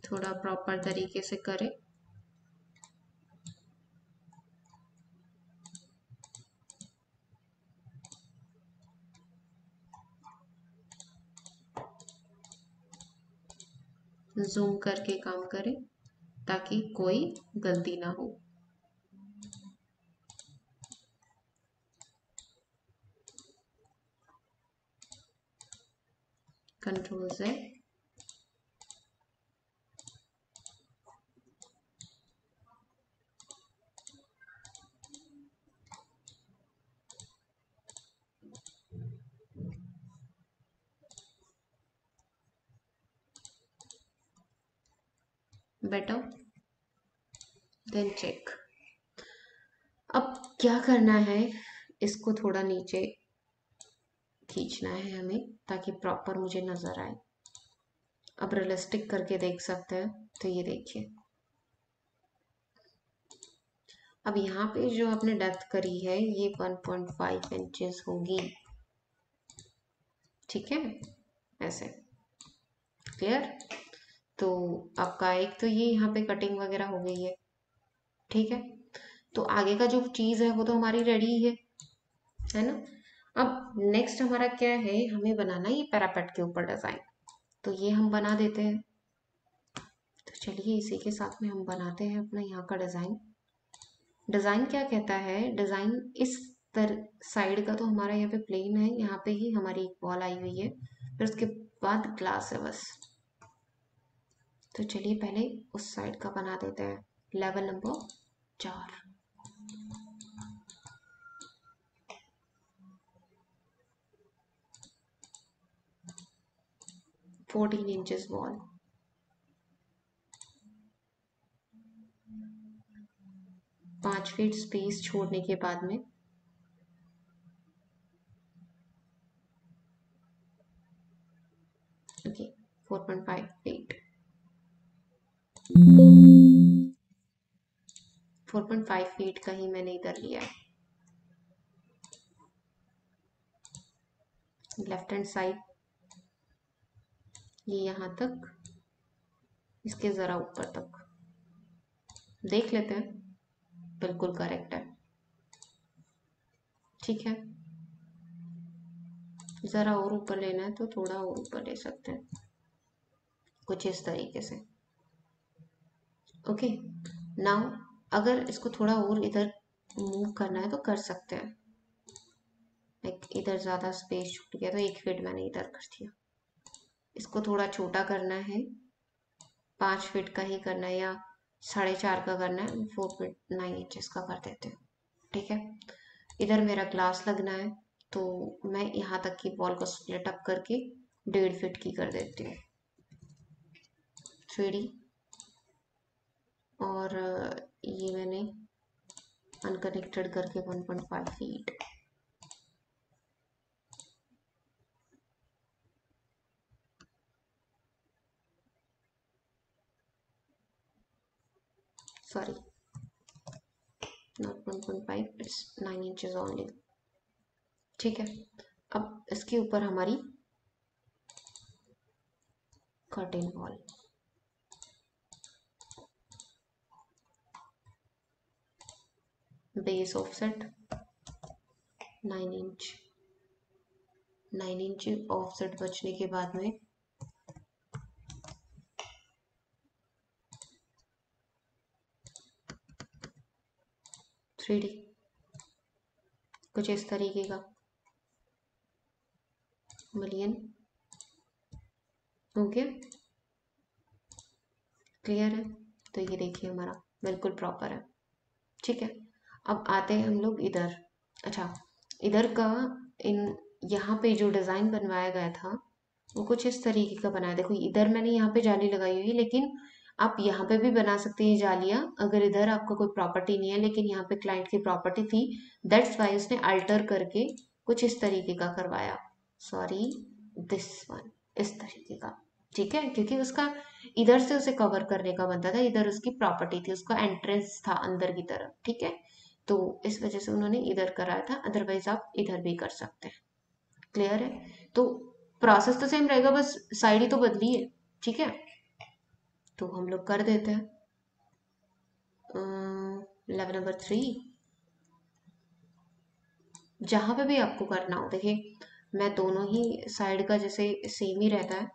थोड़ा प्रॉपर तरीके से करें। जूम करके काम करें ताकि कोई गलती ना हो। कंट्रोल से बेटर देन चेक। अब क्या करना है, इसको थोड़ा नीचे खींचना है हमें ताकि प्रॉपर मुझे नजर आए। अब रियलिस्टिक करके देख सकते हैं, तो ये देखिए। अब यहाँ पे जो आपने डेप्थ करी है ये 1.5 इंचेस होगी, ठीक है, ऐसे। क्लियर। तो आपका एक तो ये यहाँ पे कटिंग वगैरह हो गई है, ठीक है। तो आगे का जो चीज है वो तो हमारी रेडी है ना। अब नेक्स्ट हमारा क्या है, हमें बनाना है ये पैरापेट के ऊपर डिजाइन। तो ये हम बना देते हैं। तो चलिए इसी के साथ में हम बनाते हैं अपना यहाँ का डिजाइन। डिजाइन क्या कहता है, डिजाइन इस साइड का तो हमारा यहाँ पे प्लेन है, यहाँ पे ही हमारी एक वॉल आई हुई है, फिर उसके बाद ग्लास है बस। तो चलिए पहले उस साइड का बना देते हैं। Level number 4। 14 inches wall. 5 feet space छोड़ने के बाद में ओके, 4.5 फीट, 4.5 फीट का ही मैंने इधर लिया है। लेफ्ट हैंड साइड ये यहाँ तक, इसके ज़रा ऊपर तक देख लेते हैं, बिल्कुल करेक्ट है। ठीक है, ज़रा और ऊपर लेना है तो थोड़ा और ऊपर ले सकते हैं, कुछ इस तरीके से। ओके, नाउ अगर इसको थोड़ा और इधर मूव करना है तो कर सकते हैं। लाइक इधर ज़्यादा स्पेस छूट गया तो 1 फीट मैंने इधर कर दिया। इसको थोड़ा छोटा करना है, 5 फीट का ही करना है या 4.5 का करना है, 4.9 इंचेस का कर देते हैं। ठीक है, इधर मेरा ग्लास लगना है तो मैं यहाँ तक की वॉल को स्प्लिट अप करके 1.5 फीट की कर देती हूँ 3D। और ये मैंने अनकनेक्टेड करके 1.5 feet. Sorry, not 1.5, it's 9 inches only. ठीक है, अब इसके ऊपर हमारी curtain wall. Base offset 9 inch, 9 inch offset बचने के बाद में 3D कुछ इस तरीके का मिलियन। हो गया, क्लियर है? तो ये देखिए हमारा बिल्कुल प्रॉपर है। ठीक है, अब आते हैं हम लोग इधर। अच्छा, इधर का इन यहाँ पे जो डिज़ाइन बनवाया गया था वो कुछ इस तरीके का बनाया। देखो इधर मैंने यहाँ पे जाली लगाई हुई है, लेकिन आप यहाँ पे भी बना सकते हैं जालियाँ अगर इधर आपका कोई प्रॉपर्टी नहीं है, लेकिन यहाँ पे क्लाइंट की प्रॉपर्टी थी, दैट्स वाई उसने अल्टर करके कुछ इस तरीके का करवाया। सॉरी, दिस वन, इस तरीके का। ठीक है, क्योंकि उसका इधर से उसे कवर करने का बनता था, इधर उसकी प्रॉपर्टी थी, उसका एंट्रेंस था अंदर की तरफ। ठीक है, तो इस वजह से उन्होंने इधर कराया था, अदरवाइज आप इधर भी कर सकते हैं। क्लियर है? तो प्रोसेस तो सेम रहेगा, बस साइड ही तो बदली है। ठीक है, तो हम लोग कर देते हैं। लेवल नंबर 3, जहां पे भी आपको करना हो। देखिए मैं दोनों ही साइड का जैसे सेम ही रहता है,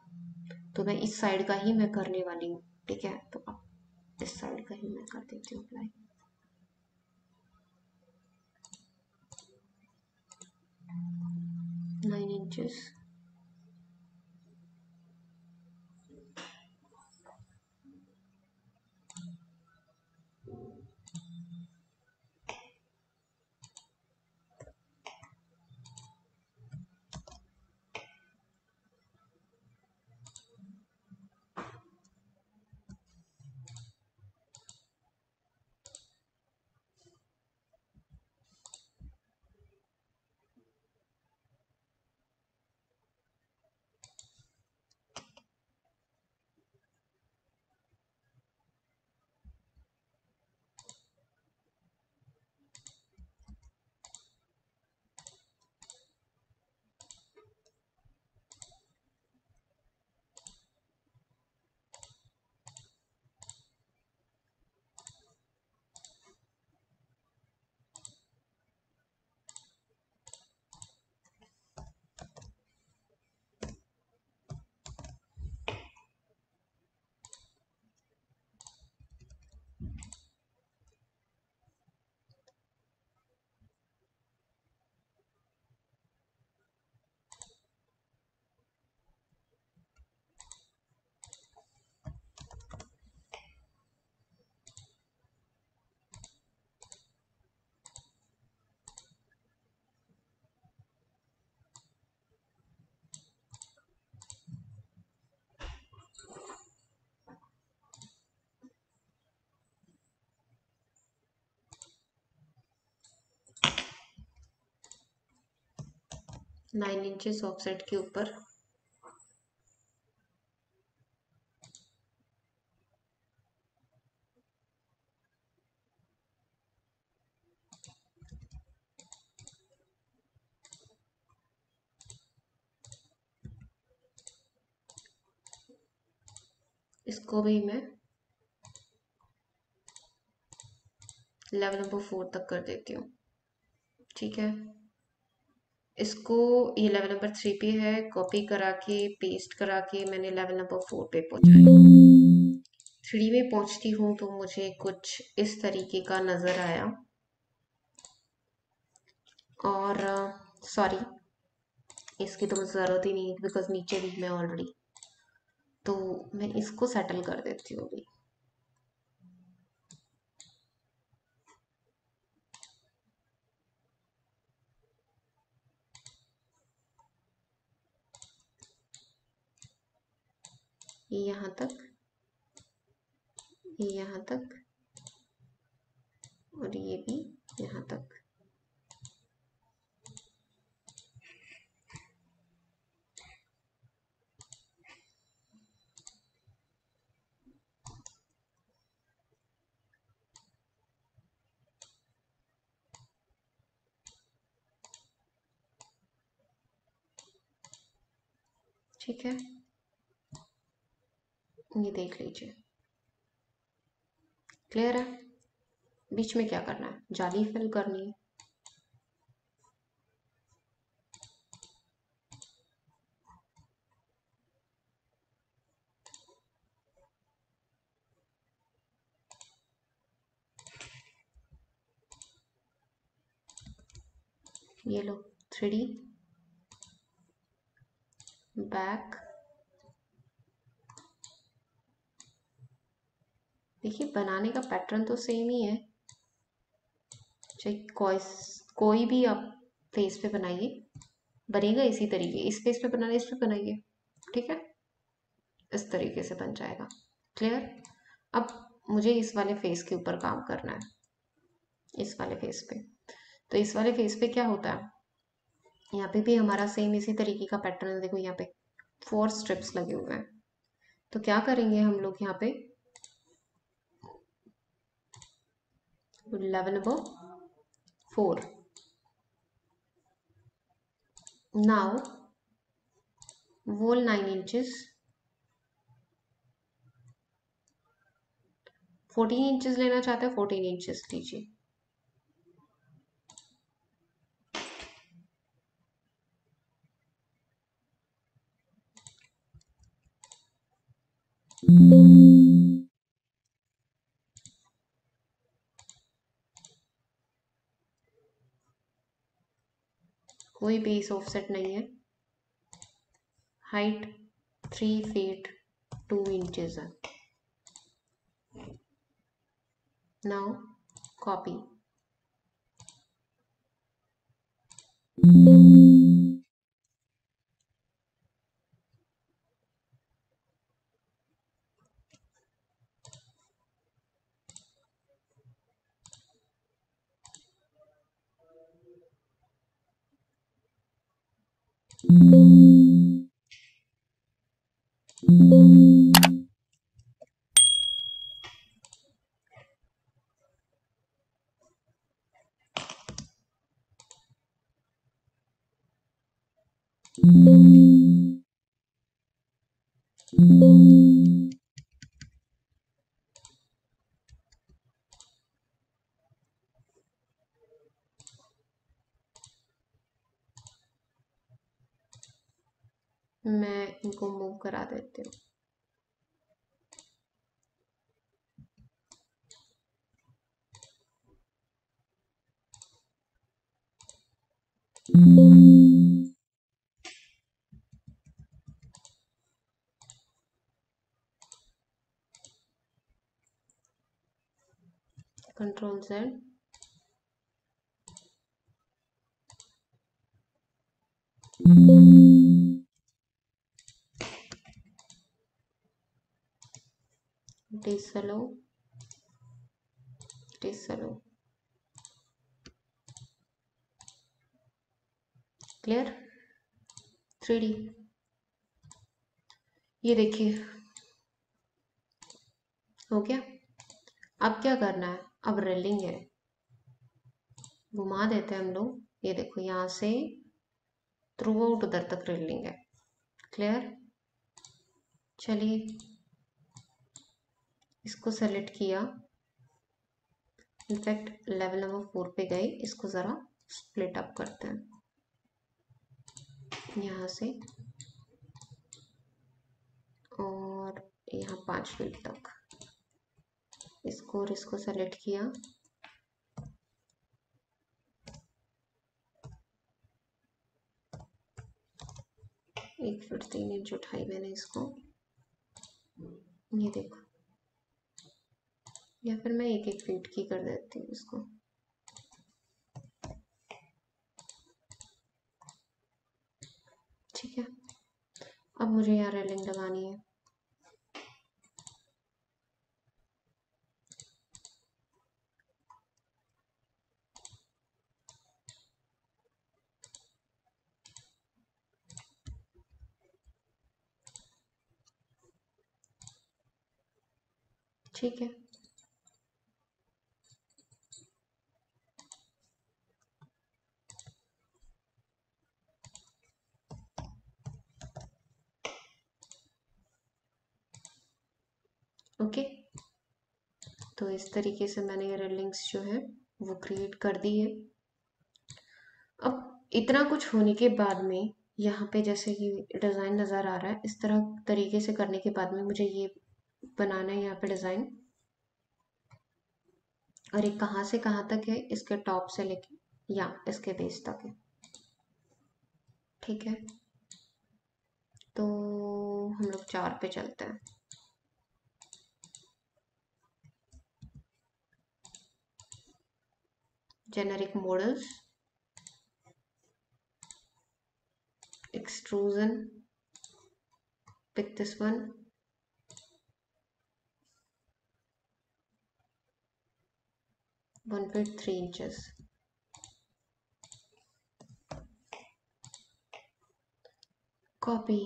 तो मैं इस साइड का ही मैं करने वाली हूँ। ठीक है, तो अब इस साइड का ही मैं कर देती हूँ apply. 9 inches, nine inches offset के ऊपर इसको भी मैं लेवल नंबर 4 तक कर देती हूँ। ठीक है, इसको ये लेवल नंबर 3 पे है, कॉपी करा के पेस्ट करा के मैंने लेवल नंबर 4 पे पहुंचाई। 3 में पहुंचती हूँ तो मुझे कुछ इस तरीके का नज़र आया। और सॉरी, इसकी तो मुझे ज़रूरत ही नहीं है बिकॉज नीचे भी मैं ऑलरेडी, तो मैं इसको सेटल कर देती हूँ अभी। ये यहाँ तक, ये यहाँ तक, और ये भी यहाँ तक। ठीक है, ये देख लीजिए, क्लियर है। बीच में क्या करना है, जाली फिल करनी है। ये लो 3D बैक। देखिए बनाने का पैटर्न तो सेम ही है, चाहे कोई भी आप फेस पे बनाइए, बनेगा इसी तरीके। इस फेस पे बनाना, इस पे बनाइए, ठीक है, इस तरीके से बन जाएगा। क्लियर। अब मुझे इस वाले फेस के ऊपर काम करना है, इस वाले फेस पे। तो इस वाले फेस पे क्या होता है, यहाँ पे भी हमारा सेम इसी तरीके का पैटर्न है। देखो यहाँ पे 4 स्ट्रिप्स लगे हुए हैं। तो क्या करेंगे हम लोग यहाँ पे, level number 4। Now wall 9 inches, 14 inches लेना चाहते हैं 14 इंचेस लीजिए। कोई बेस ऑफसेट नहीं है। हाइट 3 फीट 2 इंचेस है। Now copy. मैं इनको मूव करा देती हूँ। Control Z, डिसलो, डिसलो। क्लियर। 3D, ये देखिए हो गया। अब क्या करना है, अब रेलिंग है, घुमा देते हैं हम लोग। ये देखो यहाँ से थ्रू आउट उधर तक रेलिंग है। क्लियर। चलिए इसको सेलेक्ट किया, इनफैक्ट लेवल नंबर 4 पे गए, इसको ज़रा स्प्लिट अप करते हैं यहाँ से और यहाँ 5 फीट तक। इसको और इसको सेलेक्ट किया, एक फीट 3 इंच उठाई मैंने इसको, ये देखो, या फिर मैं एक एक फीट की कर देती हूँ इसको। ठीक है, अब मुझे यहाँ रेलिंग लगानी है। ठीक है, ओके। तो इस तरीके से मैंने ये रेलिंग्स जो है वो क्रिएट कर दी है। अब इतना कुछ होने के बाद में यहाँ पे जैसे कि डिज़ाइन नज़र आ रहा है, इस तरह तरीके से करने के बाद में मुझे ये बनाना है यहाँ पे डिज़ाइन। और ये कहाँ से कहाँ तक है, इसके टॉप से लेके या इसके बेस तक है। ठीक है, तो हम लोग 4 पे चलते हैं। Generic models, extrusion, pick this one, 1.3 inches. Copy,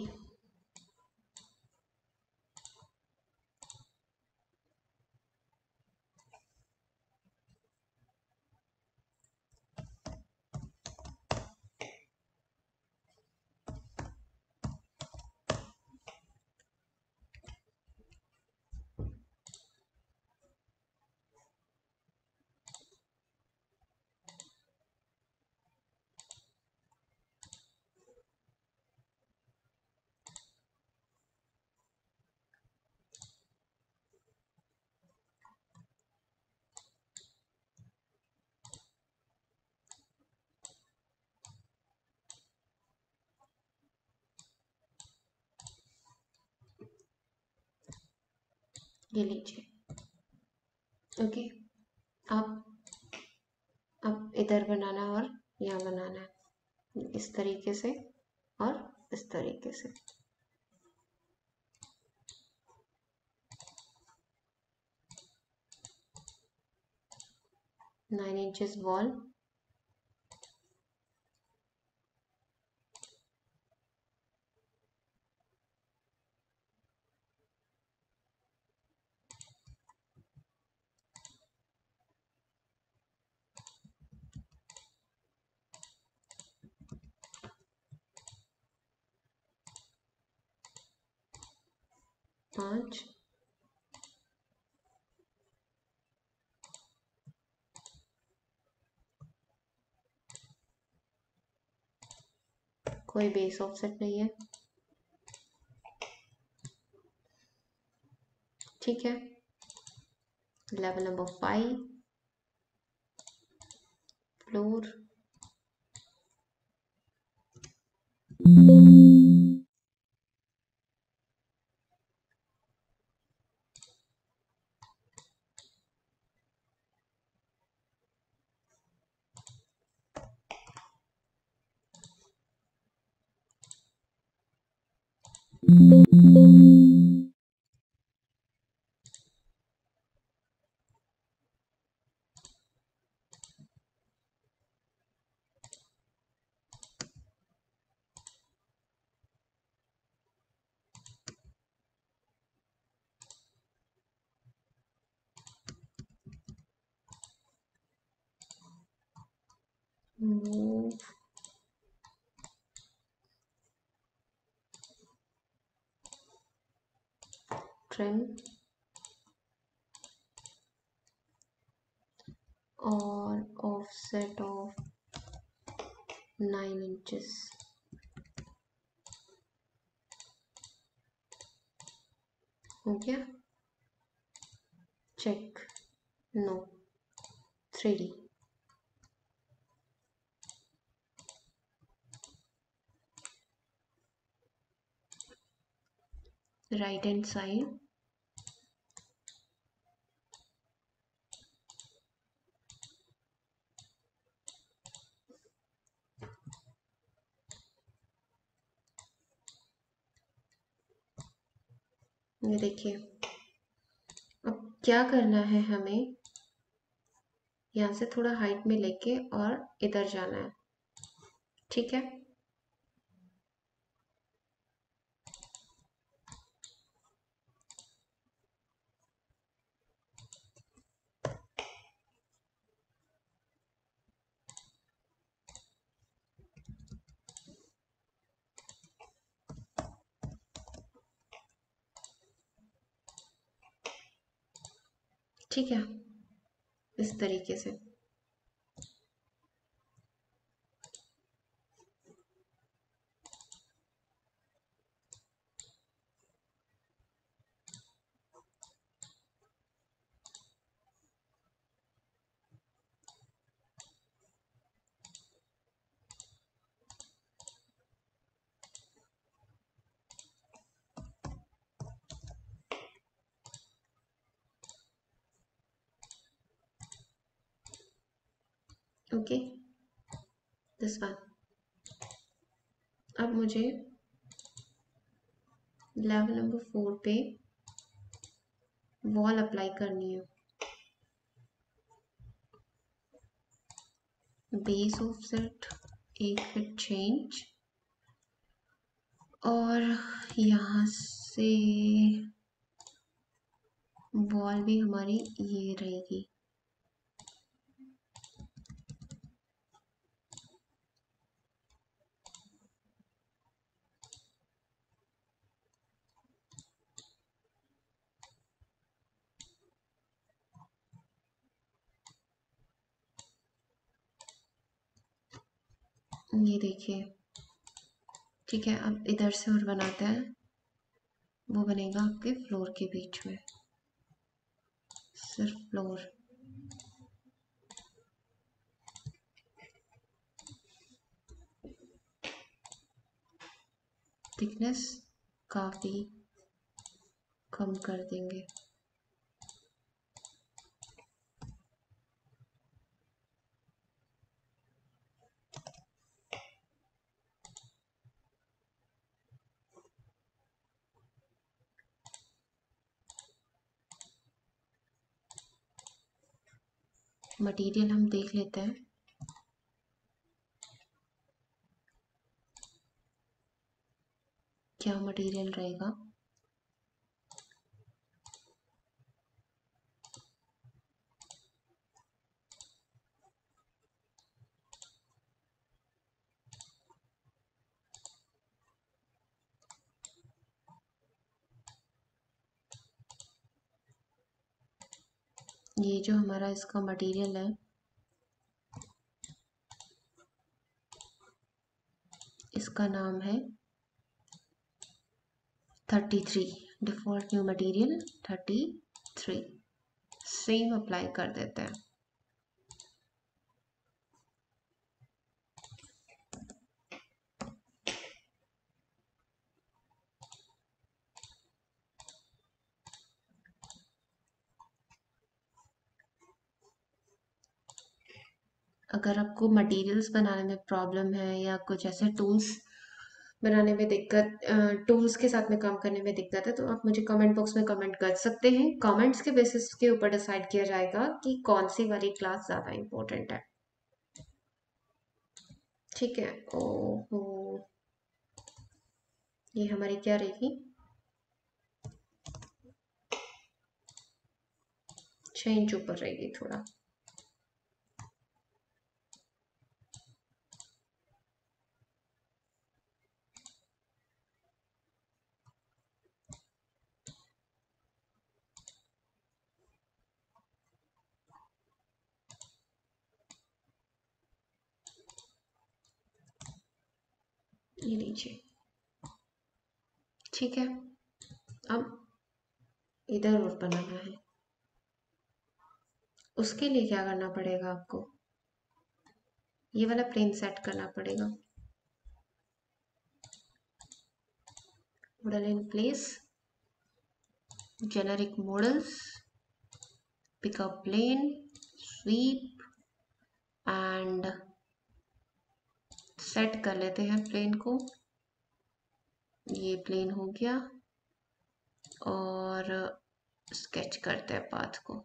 ये लीजिए। ओके, अब इधर बनाना है और यहाँ बनाना है, इस तरीके से और इस तरीके से। नाइन इंचेस वॉल, पाँच, कोई बेस ऑफसेट नहीं है। ठीक है, level number 5, floor, move, trim, और ऑफसेट ऑफ 9 इंचेस। हो गया? Check. No. 3D। Right hand side. ये देखिए, अब क्या करना है हमें, यहाँ से थोड़ा हाइट में लेके और इधर जाना है। ठीक है? ठीक है, इस तरीके से। Okay, this one. अब मुझे लेवल नंबर 4 पे वॉल अप्लाई करनी है। बेस ऑफसेट 1 फीट चेंज, और यहाँ से वॉल भी हमारी ये रहेगी। ये देखिए, ठीक है। अब इधर से और बनाते हैं, वो बनेगा आपके फ्लोर के बीच में, सिर्फ फ्लोर। थिकनेस काफ़ी कम कर देंगे। मटेरियल हम देख लेते हैं, क्या मटेरियल रहेगा। ये जो हमारा इसका मटेरियल है, इसका नाम है 33। Default new material 33। Same apply कर देते हैं। अगर आपको मटेरियल्स बनाने में प्रॉब्लम है या कुछ ऐसे टूल्स बनाने में दिक्कत, टूल्स के साथ में काम करने में दिक्कत है, तो आप मुझे कमेंट बॉक्स में कमेंट कर सकते हैं। कमेंट्स के बेसिस के ऊपर डिसाइड किया जाएगा कि कौन सी वाली क्लास ज़्यादा इम्पोर्टेंट है। ठीक है। ओहो, ये हमारी क्या रहेगी, 6 इंच ऊपर रहेगी थोड़ा। ये लीजिए। ठीक है, अब इधर और बनाना है। उसके लिए क्या करना पड़ेगा आपको, ये वाला प्लेन सेट करना पड़ेगा। Model in place, generic models, pick up plane, sweep and set कर लेते हैं प्लेन को। ये प्लेन हो गया और स्केच करते हैं पाथ को।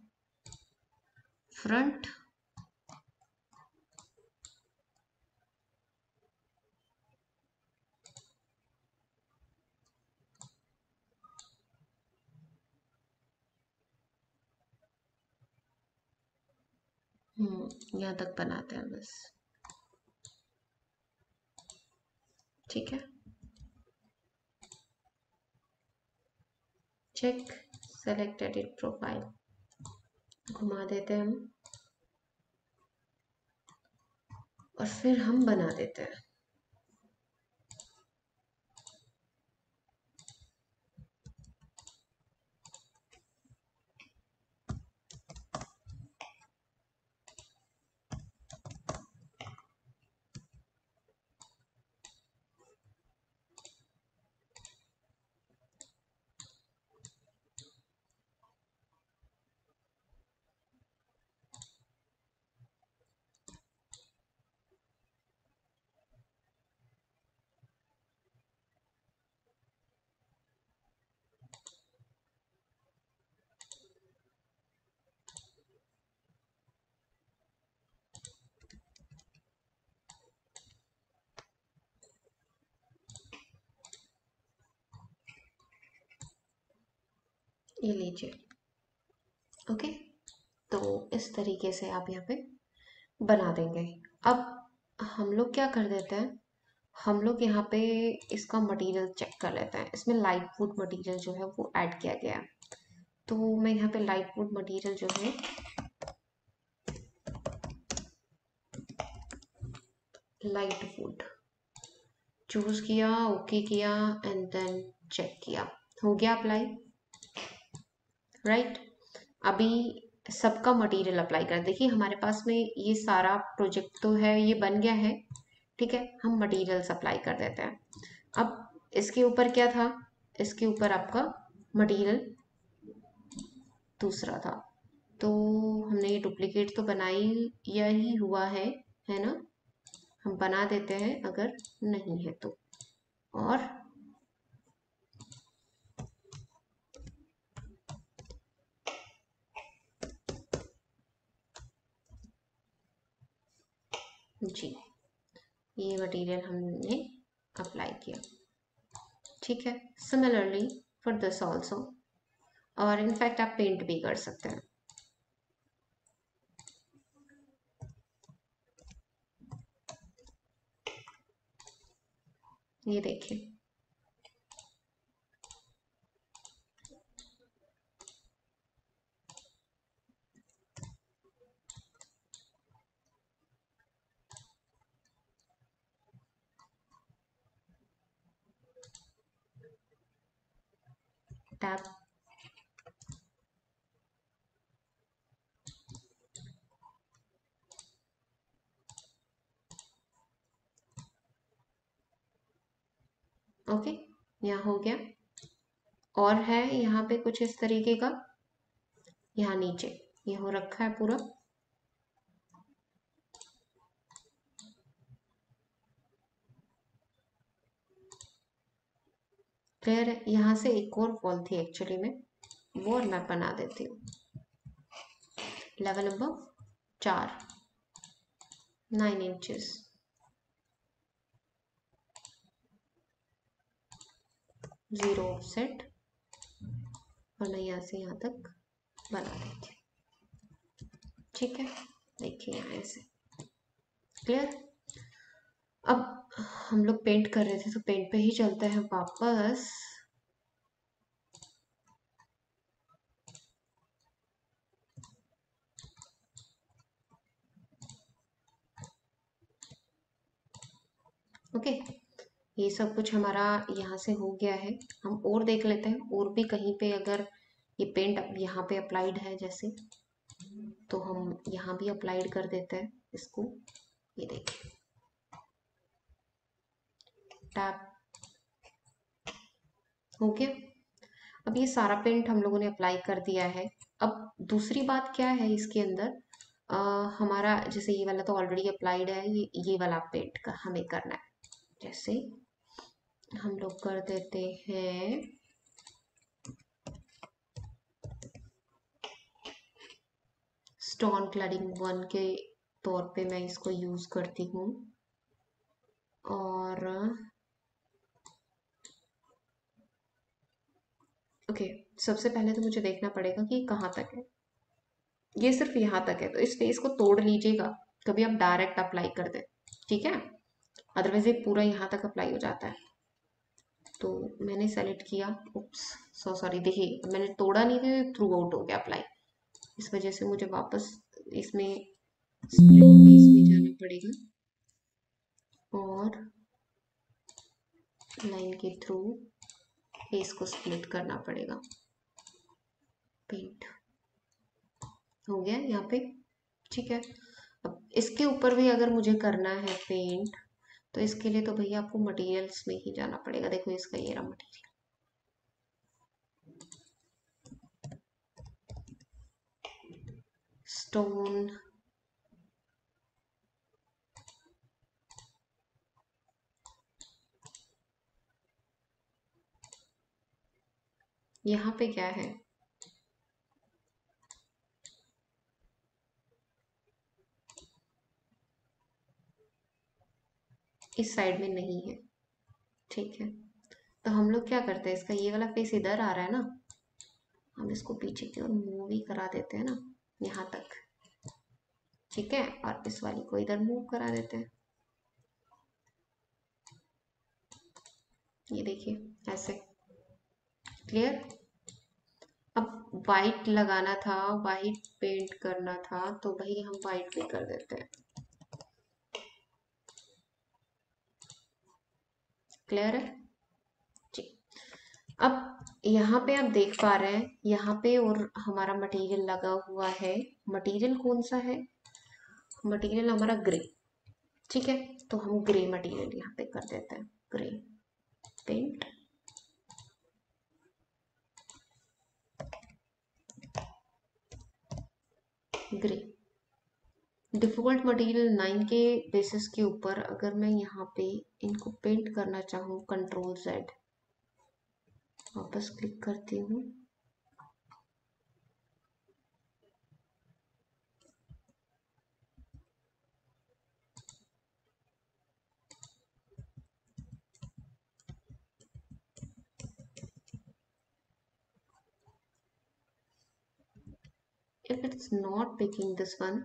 फ्रंट, यहाँ तक बनाते हैं बस। ठीक है, चेक, सेलेक्ट एडिट प्रोफाइल, घुमा देते हैं हम और फिर हम बना देते हैं। ये लीजिए। ओके, तो इस तरीके से आप यहाँ पे बना देंगे। अब हम लोग क्या कर देते हैं, हम लोग यहाँ पे इसका मटेरियल चेक कर लेते हैं। इसमें लाइट वुड मटेरियल जो है वो ऐड किया गया है। तो मैं यहाँ पे लाइट वुड मटेरियल जो है लाइट वुड चूज किया, ओके किया एंड देन चेक किया, हो गया अप्लाई। राइट, अभी सबका मटेरियल अप्लाई कर, देखिए हमारे पास में ये सारा प्रोजेक्ट तो है, ये बन गया है। ठीक है, हम मटेरियल अप्लाई कर देते हैं। अब इसके ऊपर क्या था, इसके ऊपर आपका मटेरियल दूसरा था, तो हमने ये डुप्लीकेट तो बनाई या ही हुआ है ना। हम बना देते हैं अगर नहीं है तो। और जी, ये मटेरियल हमने अप्लाई किया। ठीक है, सिमिलरली फॉर दिस ऑल्सो, और इनफैक्ट आप पेंट भी कर सकते हैं। ये देखिए, टैब, ओके, यहाँ हो गया। और है यहाँ पे कुछ इस तरीके का, यहाँ नीचे ये हो रखा है पूरा। फिर यहाँ से एक और वॉल थी एक्चुअली में, वो और मैं बना देती हूँ। Level number 4, 9 inches, zero offset, और मैं यहाँ से यहाँ तक बना देती हूँ। ठीक है, देखिए यहाँ से क्लियर। अब हम लोग पेंट कर रहे थे तो पेंट पे ही चलते हैं वापस। ओके, ये सब कुछ हमारा यहाँ से हो गया है। हम और देख लेते हैं और भी कहीं पे अगर ये पेंट यहाँ पे अप्लाइड है जैसे, तो हम यहाँ भी अप्लाइड कर देते हैं इसको। ये देखिए, टैप हो गया। अब ये सारा पेंट हम लोगों ने अप्लाई कर दिया है। अब दूसरी बात क्या है इसके अंदर, अ, हमारा जैसे ये वाला तो ऑलरेडी अप्लाइड है, ये वाला पेंट का हमें करना है। जैसे हम लोग कर देते हैं स्टोन क्लडिंग 1 के तौर पे मैं इसको यूज करती हूँ। और ओके, सबसे पहले तो मुझे देखना पड़ेगा कि कहाँ तक है। ये सिर्फ यहाँ तक है, तो इस फेस को तोड़ लीजिएगा, कभी आप डायरेक्ट अप्लाई कर दें, ठीक है। अदरवाइज ये पूरा यहाँ तक अप्लाई हो जाता है। तो मैंने सेलेक्ट किया, उप्स, सो सॉरी, देखिए मैंने तोड़ा नहीं था, थ्रू आउट हो गया अप्लाई। इस वजह से मुझे वापस इसमें स्प्लिट फेस में जाना पड़ेगा और लाइन के थ्रू फेस को स्प्लिट करना पड़ेगा। पेंट हो गया यहाँ पे, ठीक है। अब इसके ऊपर भी अगर मुझे करना है पेंट, तो इसके लिए तो भैया आपको मटेरियल्स में ही जाना पड़ेगा। देखो इसका ये रहा मटेरियल, स्टोन, यहाँ पे क्या है, इस साइड में नहीं है, ठीक है। तो हम लोग क्या करते हैं, इसका ये वाला फेस इधर आ रहा है ना, हम इसको पीछे की ओर मूव ही करा देते हैं ना, यहाँ तक, ठीक है। और इस वाली को इधर मूव करा देते हैं, ये देखिए ऐसे, क्लियर। अब वाइट लगाना था, वाइट पेंट करना था, तो भाई हम वाइट पे कर देते हैं, क्लियर है जी। अब यहाँ पे आप देख पा रहे हैं, यहाँ पे और हमारा मटेरियल लगा हुआ है। मटेरियल कौन सा है, मटेरियल हमारा ग्रे, ठीक है। तो हम ग्रे मटेरियल यहाँ पे कर देते हैं, grey paint, grey. Default material 9 के बेसिस के ऊपर अगर मैं यहाँ पे इनको पेंट करना चाहूँ, कंट्रोल Z, वापस क्लिक करती हूँ, if it's not picking this one,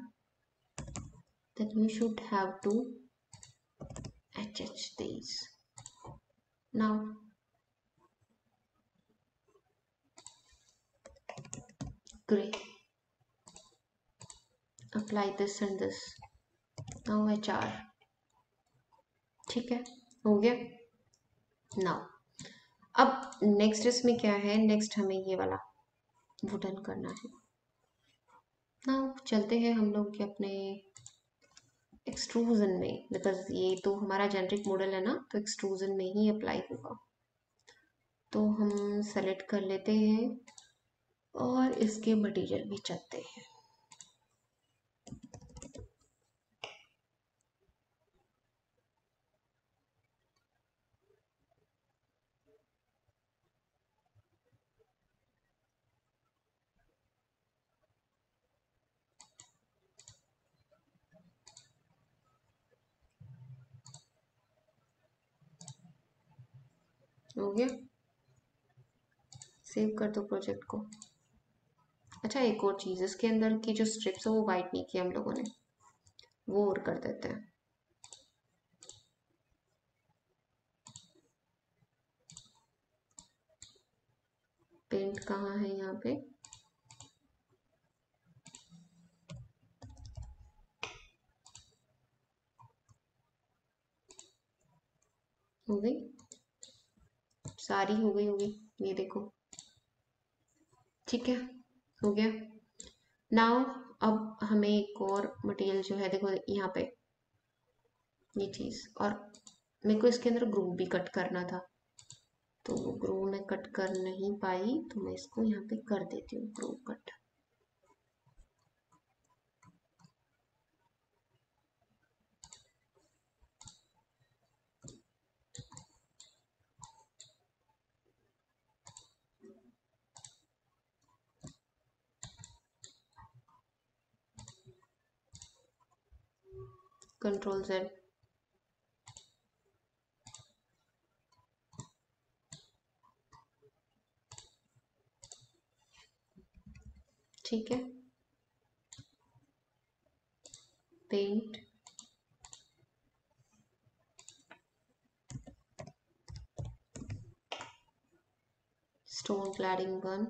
then you should have to HH these. Now gray, apply this and this, now HR, ठीक है, हो गया। नाउ अब नेक्स्ट इसमें क्या है, नेक्स्ट हमें ये वाला वुडन करना है। नाउ चलते हैं हम लोग के अपने एक्सट्रूजन में, बिकॉज ये तो हमारा जेनरिक मॉडल है ना, तो एक्सट्रूजन में ही अप्लाई होगा। तो हम सेलेक्ट कर लेते हैं और इसके मटेरियल में चलते हैं। हो गया, सेव कर दो प्रोजेक्ट को। अच्छा, एक और चीज़, इसके अंदर की जो स्ट्रिप्स है वो वाइट नहीं की हम लोगों ने, वो और कर देते हैं। पेंट कहाँ है यहाँ पे, हो गई, सारी हो गई होगी, ये देखो। ठीक है, हो गया। नाउ अब हमें एक और मटेरियल जो है, देखो यहाँ पे ये चीज़, और मेरे को इसके अंदर ग्रूव भी कट करना था, तो वो ग्रूव मैं कट कर नहीं पाई, तो मैं इसको यहाँ पे कर देती हूँ ग्रूव कट। Control Z। ठीक है, पेंट, स्टोन क्लैडिंग 1,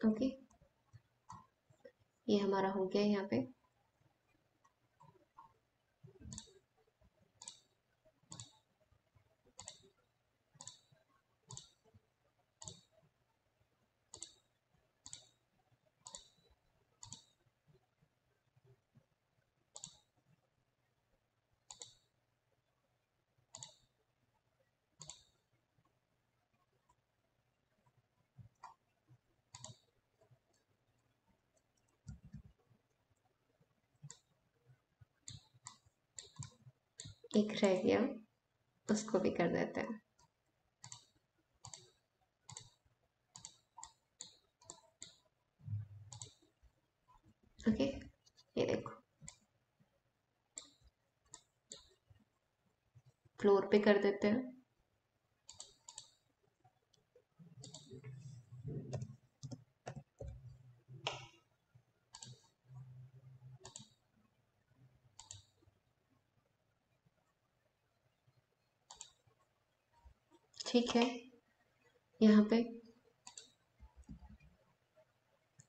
ओके, ये हमारा हो गया यहाँ पे। एक रह गया, उसको भी कर देते हैं। ओके, ये देखो, फ्लोर पे कर देते हैं। ठीक है, यहाँ पे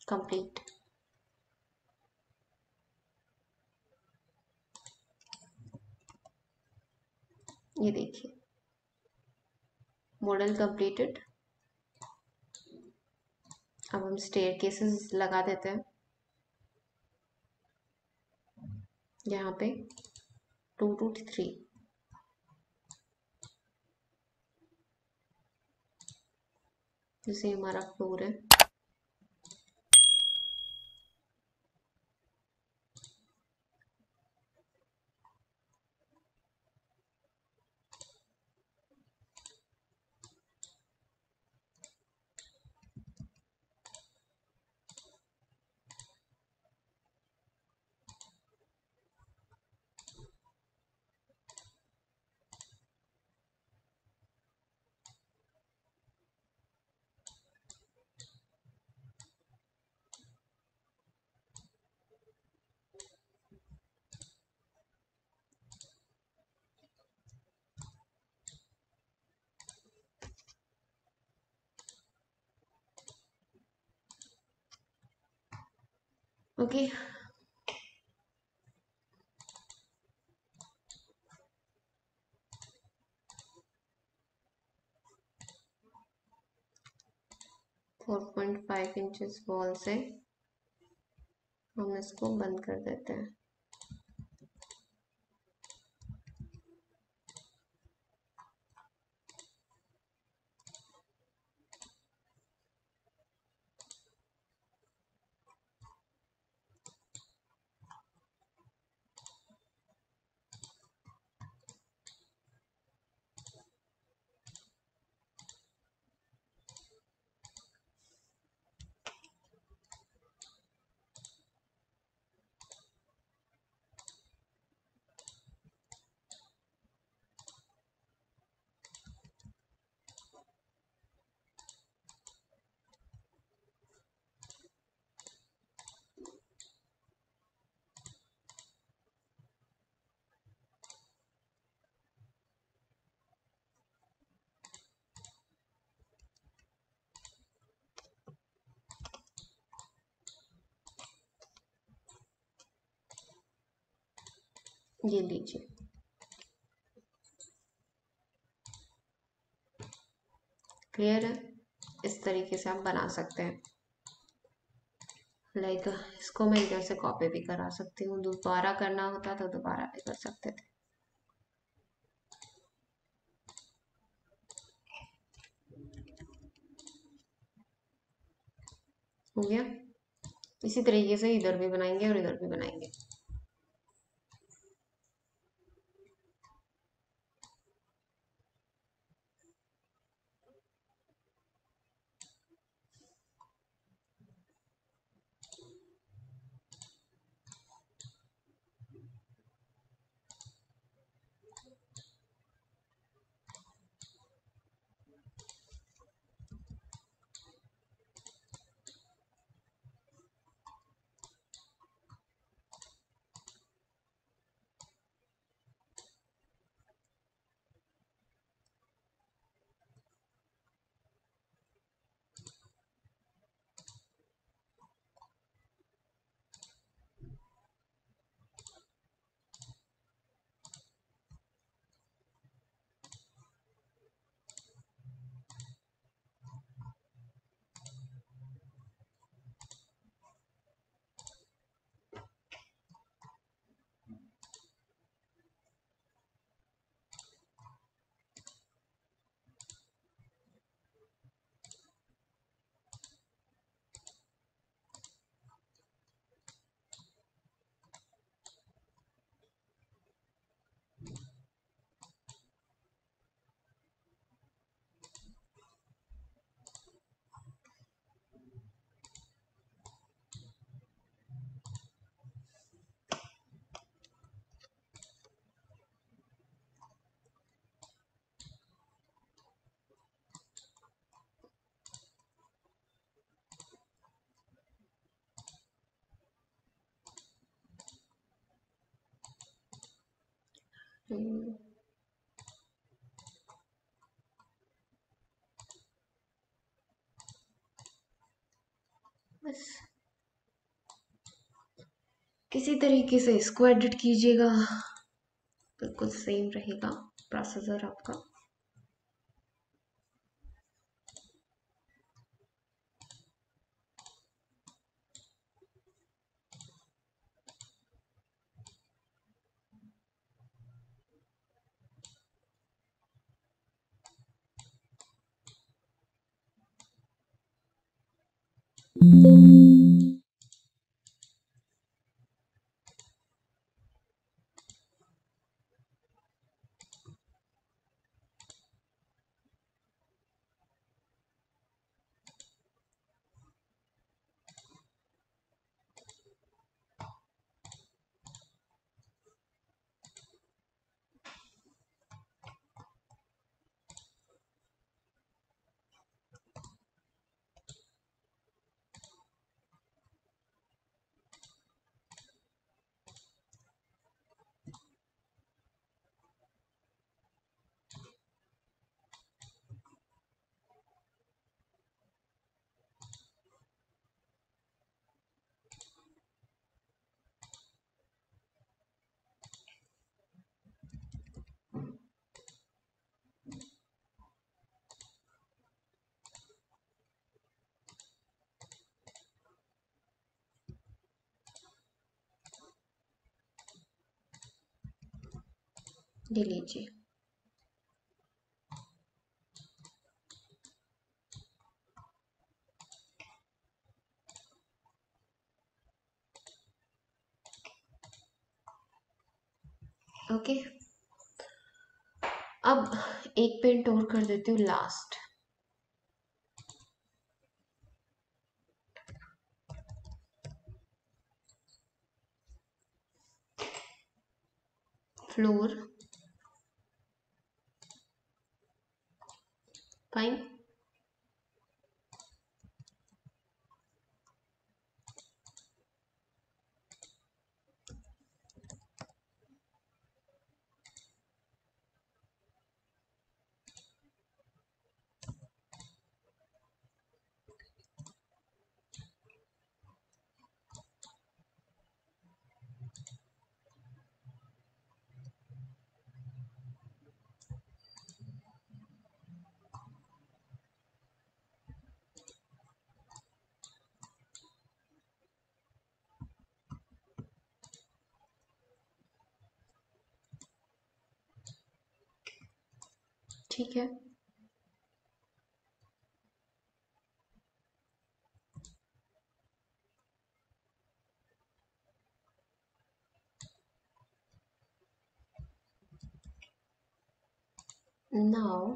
कंप्लीट। ये देखिए, मॉडल कंप्लीटेड। अब हम स्टेयर केसेस लगा देते हैं यहाँ पे, 2 to 3। जैसे हमारा फ्लोर है, ओके। 4.5 इंचेस वॉल से हम इसको बंद कर देते हैं। ये लीजिए। क्लियर है? इस तरीके से आप बना सकते हैं। लाइक इसको मैं इधर से कॉपी भी करा सकती हूँ, दोबारा करना होता तो दोबारा भी कर सकते थे। हो गया। इसी तरीके से इधर भी बनाएंगे और इधर भी बनाएंगे। हम्म, बस किसी तरीके से इसको एडिट कीजिएगा, बिल्कुल सेम रहेगा प्रोसेसर आपका। ये लीजिए। ओके, अब एक पेंट और कर देती हूँ लास्ट। फ्लोर। फाइन। ठीक है। नाउ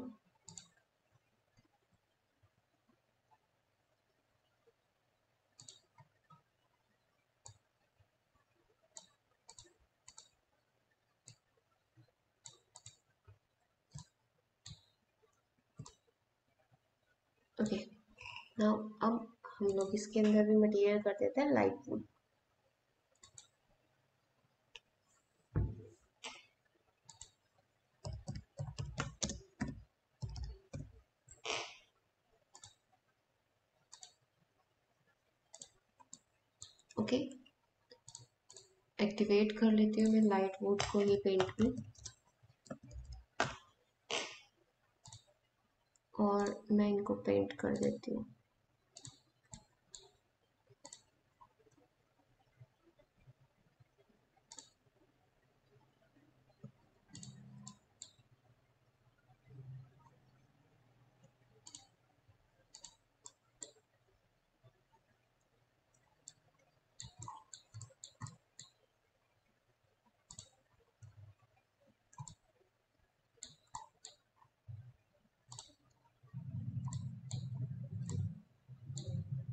ओके, नाउ अब हम लोग इसके अंदर भी मटेरियल कर देते हैं लाइट वुड। ओके, एक्टिवेट कर लेती हूँ मैं लाइट वुड को ये पेंट में, और मैं इनको पेंट कर देती हूँ।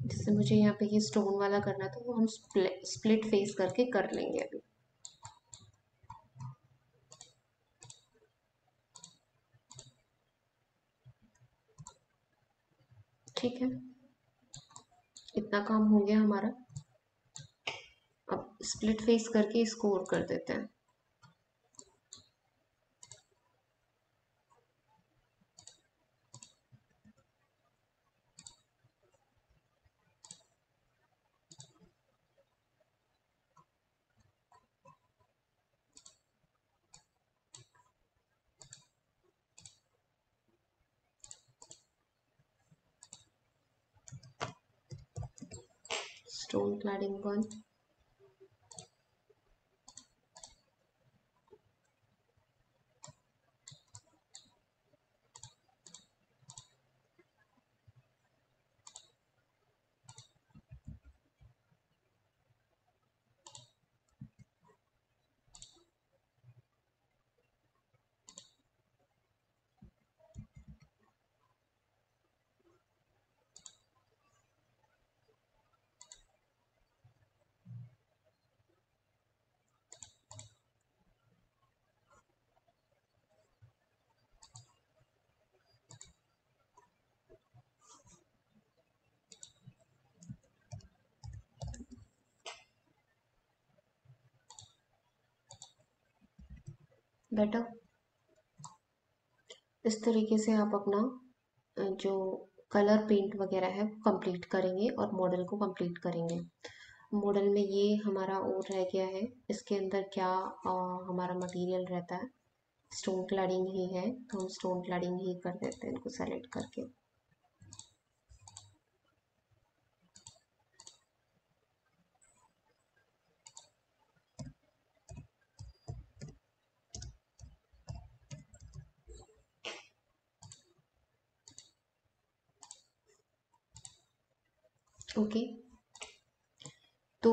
जैसे मुझे यहाँ पे ये स्टोन वाला करना था, वो हम स्प्लिट फेस करके कर लेंगे अभी। ठीक है, इतना काम हो गया हमारा। अब स्प्लिट फेस करके इसको और कर देते हैं। Stone cladding 1। बेटा, इस तरीके से आप अपना जो कलर पेंट वगैरह है वो कंप्लीट करेंगे और मॉडल को कंप्लीट करेंगे। मॉडल में ये हमारा और रह गया है, इसके अंदर क्या हमारा मटेरियल रहता है, स्टोन क्लैडिंग ही है, तो हम स्टोन क्लैडिंग ही कर देते हैं इनको सेलेक्ट करके। ओके, तो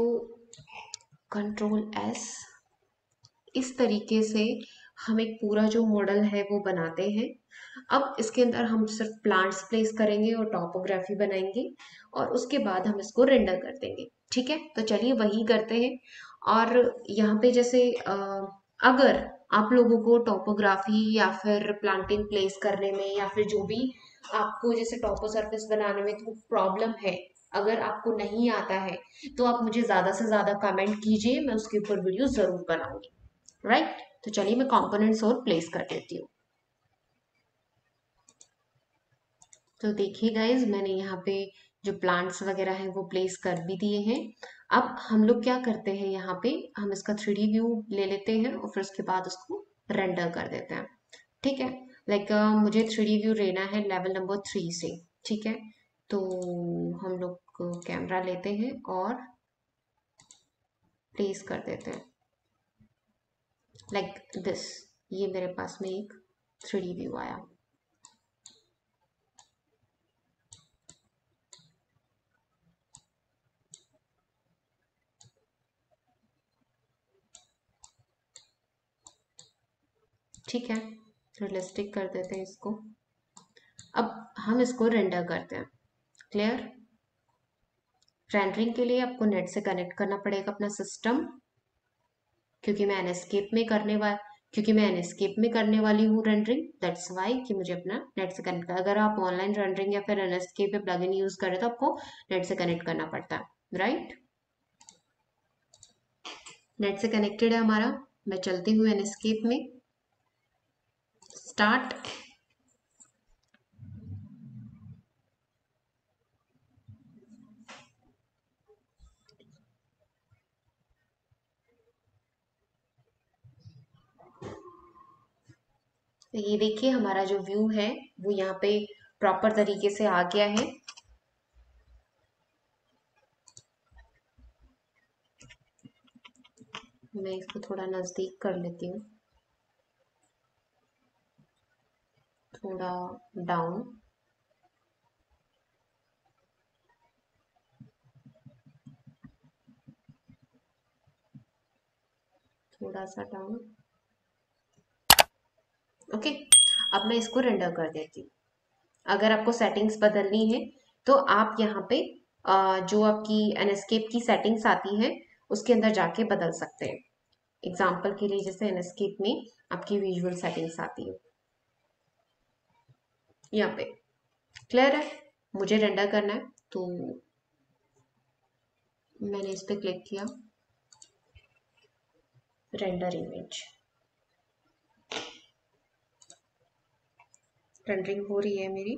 कंट्रोल एस, इस तरीके से हम एक पूरा जो मॉडल है वो बनाते हैं। अब इसके अंदर हम सिर्फ प्लांट्स प्लेस करेंगे और टॉपोग्राफी बनाएंगे, और उसके बाद हम इसको रेंडर कर देंगे। ठीक है, तो चलिए वही करते हैं। और यहाँ पे जैसे अगर आप लोगों को टॉपोग्राफी या फिर प्लांटिंग प्लेस करने में या फिर जो भी आपको जैसे टॉपो सरफेस बनाने में तो प्रॉब्लम है, अगर आपको नहीं आता है, तो आप मुझे ज़्यादा से ज़्यादा कमेंट कीजिए, मैं उसके ऊपर वीडियो ज़रूर बनाऊंगी। राइट, तो चलिए मैं कंपोनेंट्स और प्लेस कर देती हूँ। तो देखिए गाइज, मैंने यहाँ पे जो प्लांट्स वगैरह हैं वो प्लेस कर भी दिए हैं। अब हम लोग क्या करते हैं, यहाँ पे हम इसका 3D व्यू ले लेते हैं और फिर उसके बाद उसको रेंडर कर देते हैं। ठीक है, लाइक मुझे 3D व्यू लेना है लेवल नंबर 3 से। ठीक है, तो हम लोग कैमरा लेते हैं और प्लेस कर देते हैं लाइक दिस। ये मेरे पास में एक 3D व्यू आया। ठीक है, रियलिस्टिक कर देते हैं इसको। अब हम इसको रेंडर करते हैं। क्लियर? रेंडरिंग के लिए आपको नेट से कनेक्ट करना पड़ेगा अपना सिस्टम, क्योंकि मैं एनएस्केप में करने वाला क्योंकि मैं एनएस्केप में करने वाली हूँ रेंडरिंग, दैट्स वाई कि मुझे अपना नेट से कनेक्ट कर। अगर आप ऑनलाइन रेंडरिंग या फिर एनएस्केप या प्लगइन यूज करें तो आपको नेट से कनेक्ट करना पड़ता है, राइट? नेट से कनेक्टेड है हमारा। मैं चलती हूँ एनएस्केप में। स्टार्ट। तो ये देखिए हमारा जो व्यू है वो यहाँ पे प्रॉपर तरीके से आ गया है। मैं इसको थोड़ा नजदीक कर लेती हूँ, थोड़ा डाउन। थोड़ा सा डाउन। ओके, अब मैं इसको रेंडर कर देती हूँ। अगर आपको सेटिंग्स बदलनी है तो आप यहाँ पे जो आपकी एनएस्केप की सेटिंग्स आती है उसके अंदर जाके बदल सकते हैं। एग्जाम्पल के लिए जैसे एनएस्केप में आपकी विजुअल सेटिंग्स आती है यहाँ पे। क्लियर है? मुझे रेंडर करना है तो मैंने इस पे क्लिक किया, रेंडर इमेज। रेंडरिंग हो रही है मेरी।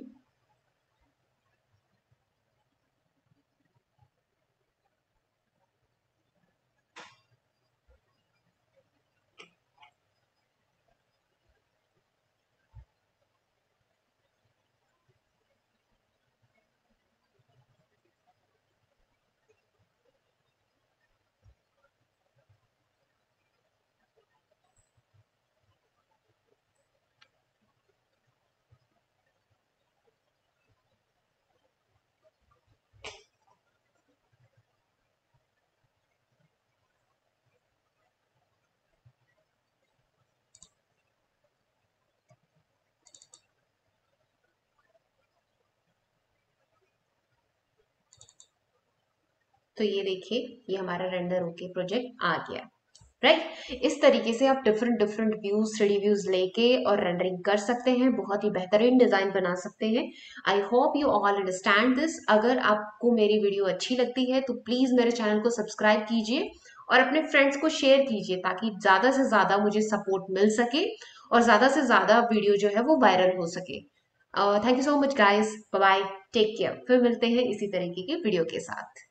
तो ये देखिए ये हमारा रेंडर होके प्रोजेक्ट आ गया, राइट? इस तरीके से आप different different views, three D views लेके और रेंडरिंग कर सकते हैं, बहुत ही बेहतरीन डिजाइन बना सकते हैं। I hope you all understand this. अगर आपको मेरी वीडियो अच्छी लगती है तो प्लीज मेरे चैनल को सब्सक्राइब कीजिए और अपने फ्रेंड्स को शेयर कीजिए ताकि ज्यादा से ज्यादा मुझे सपोर्ट मिल सके और ज्यादा से ज्यादा वीडियो जो है वो वायरल हो सके। Thank you so much guys, bye bye, take care. फिर मिलते हैं इसी तरीके की वीडियो के साथ।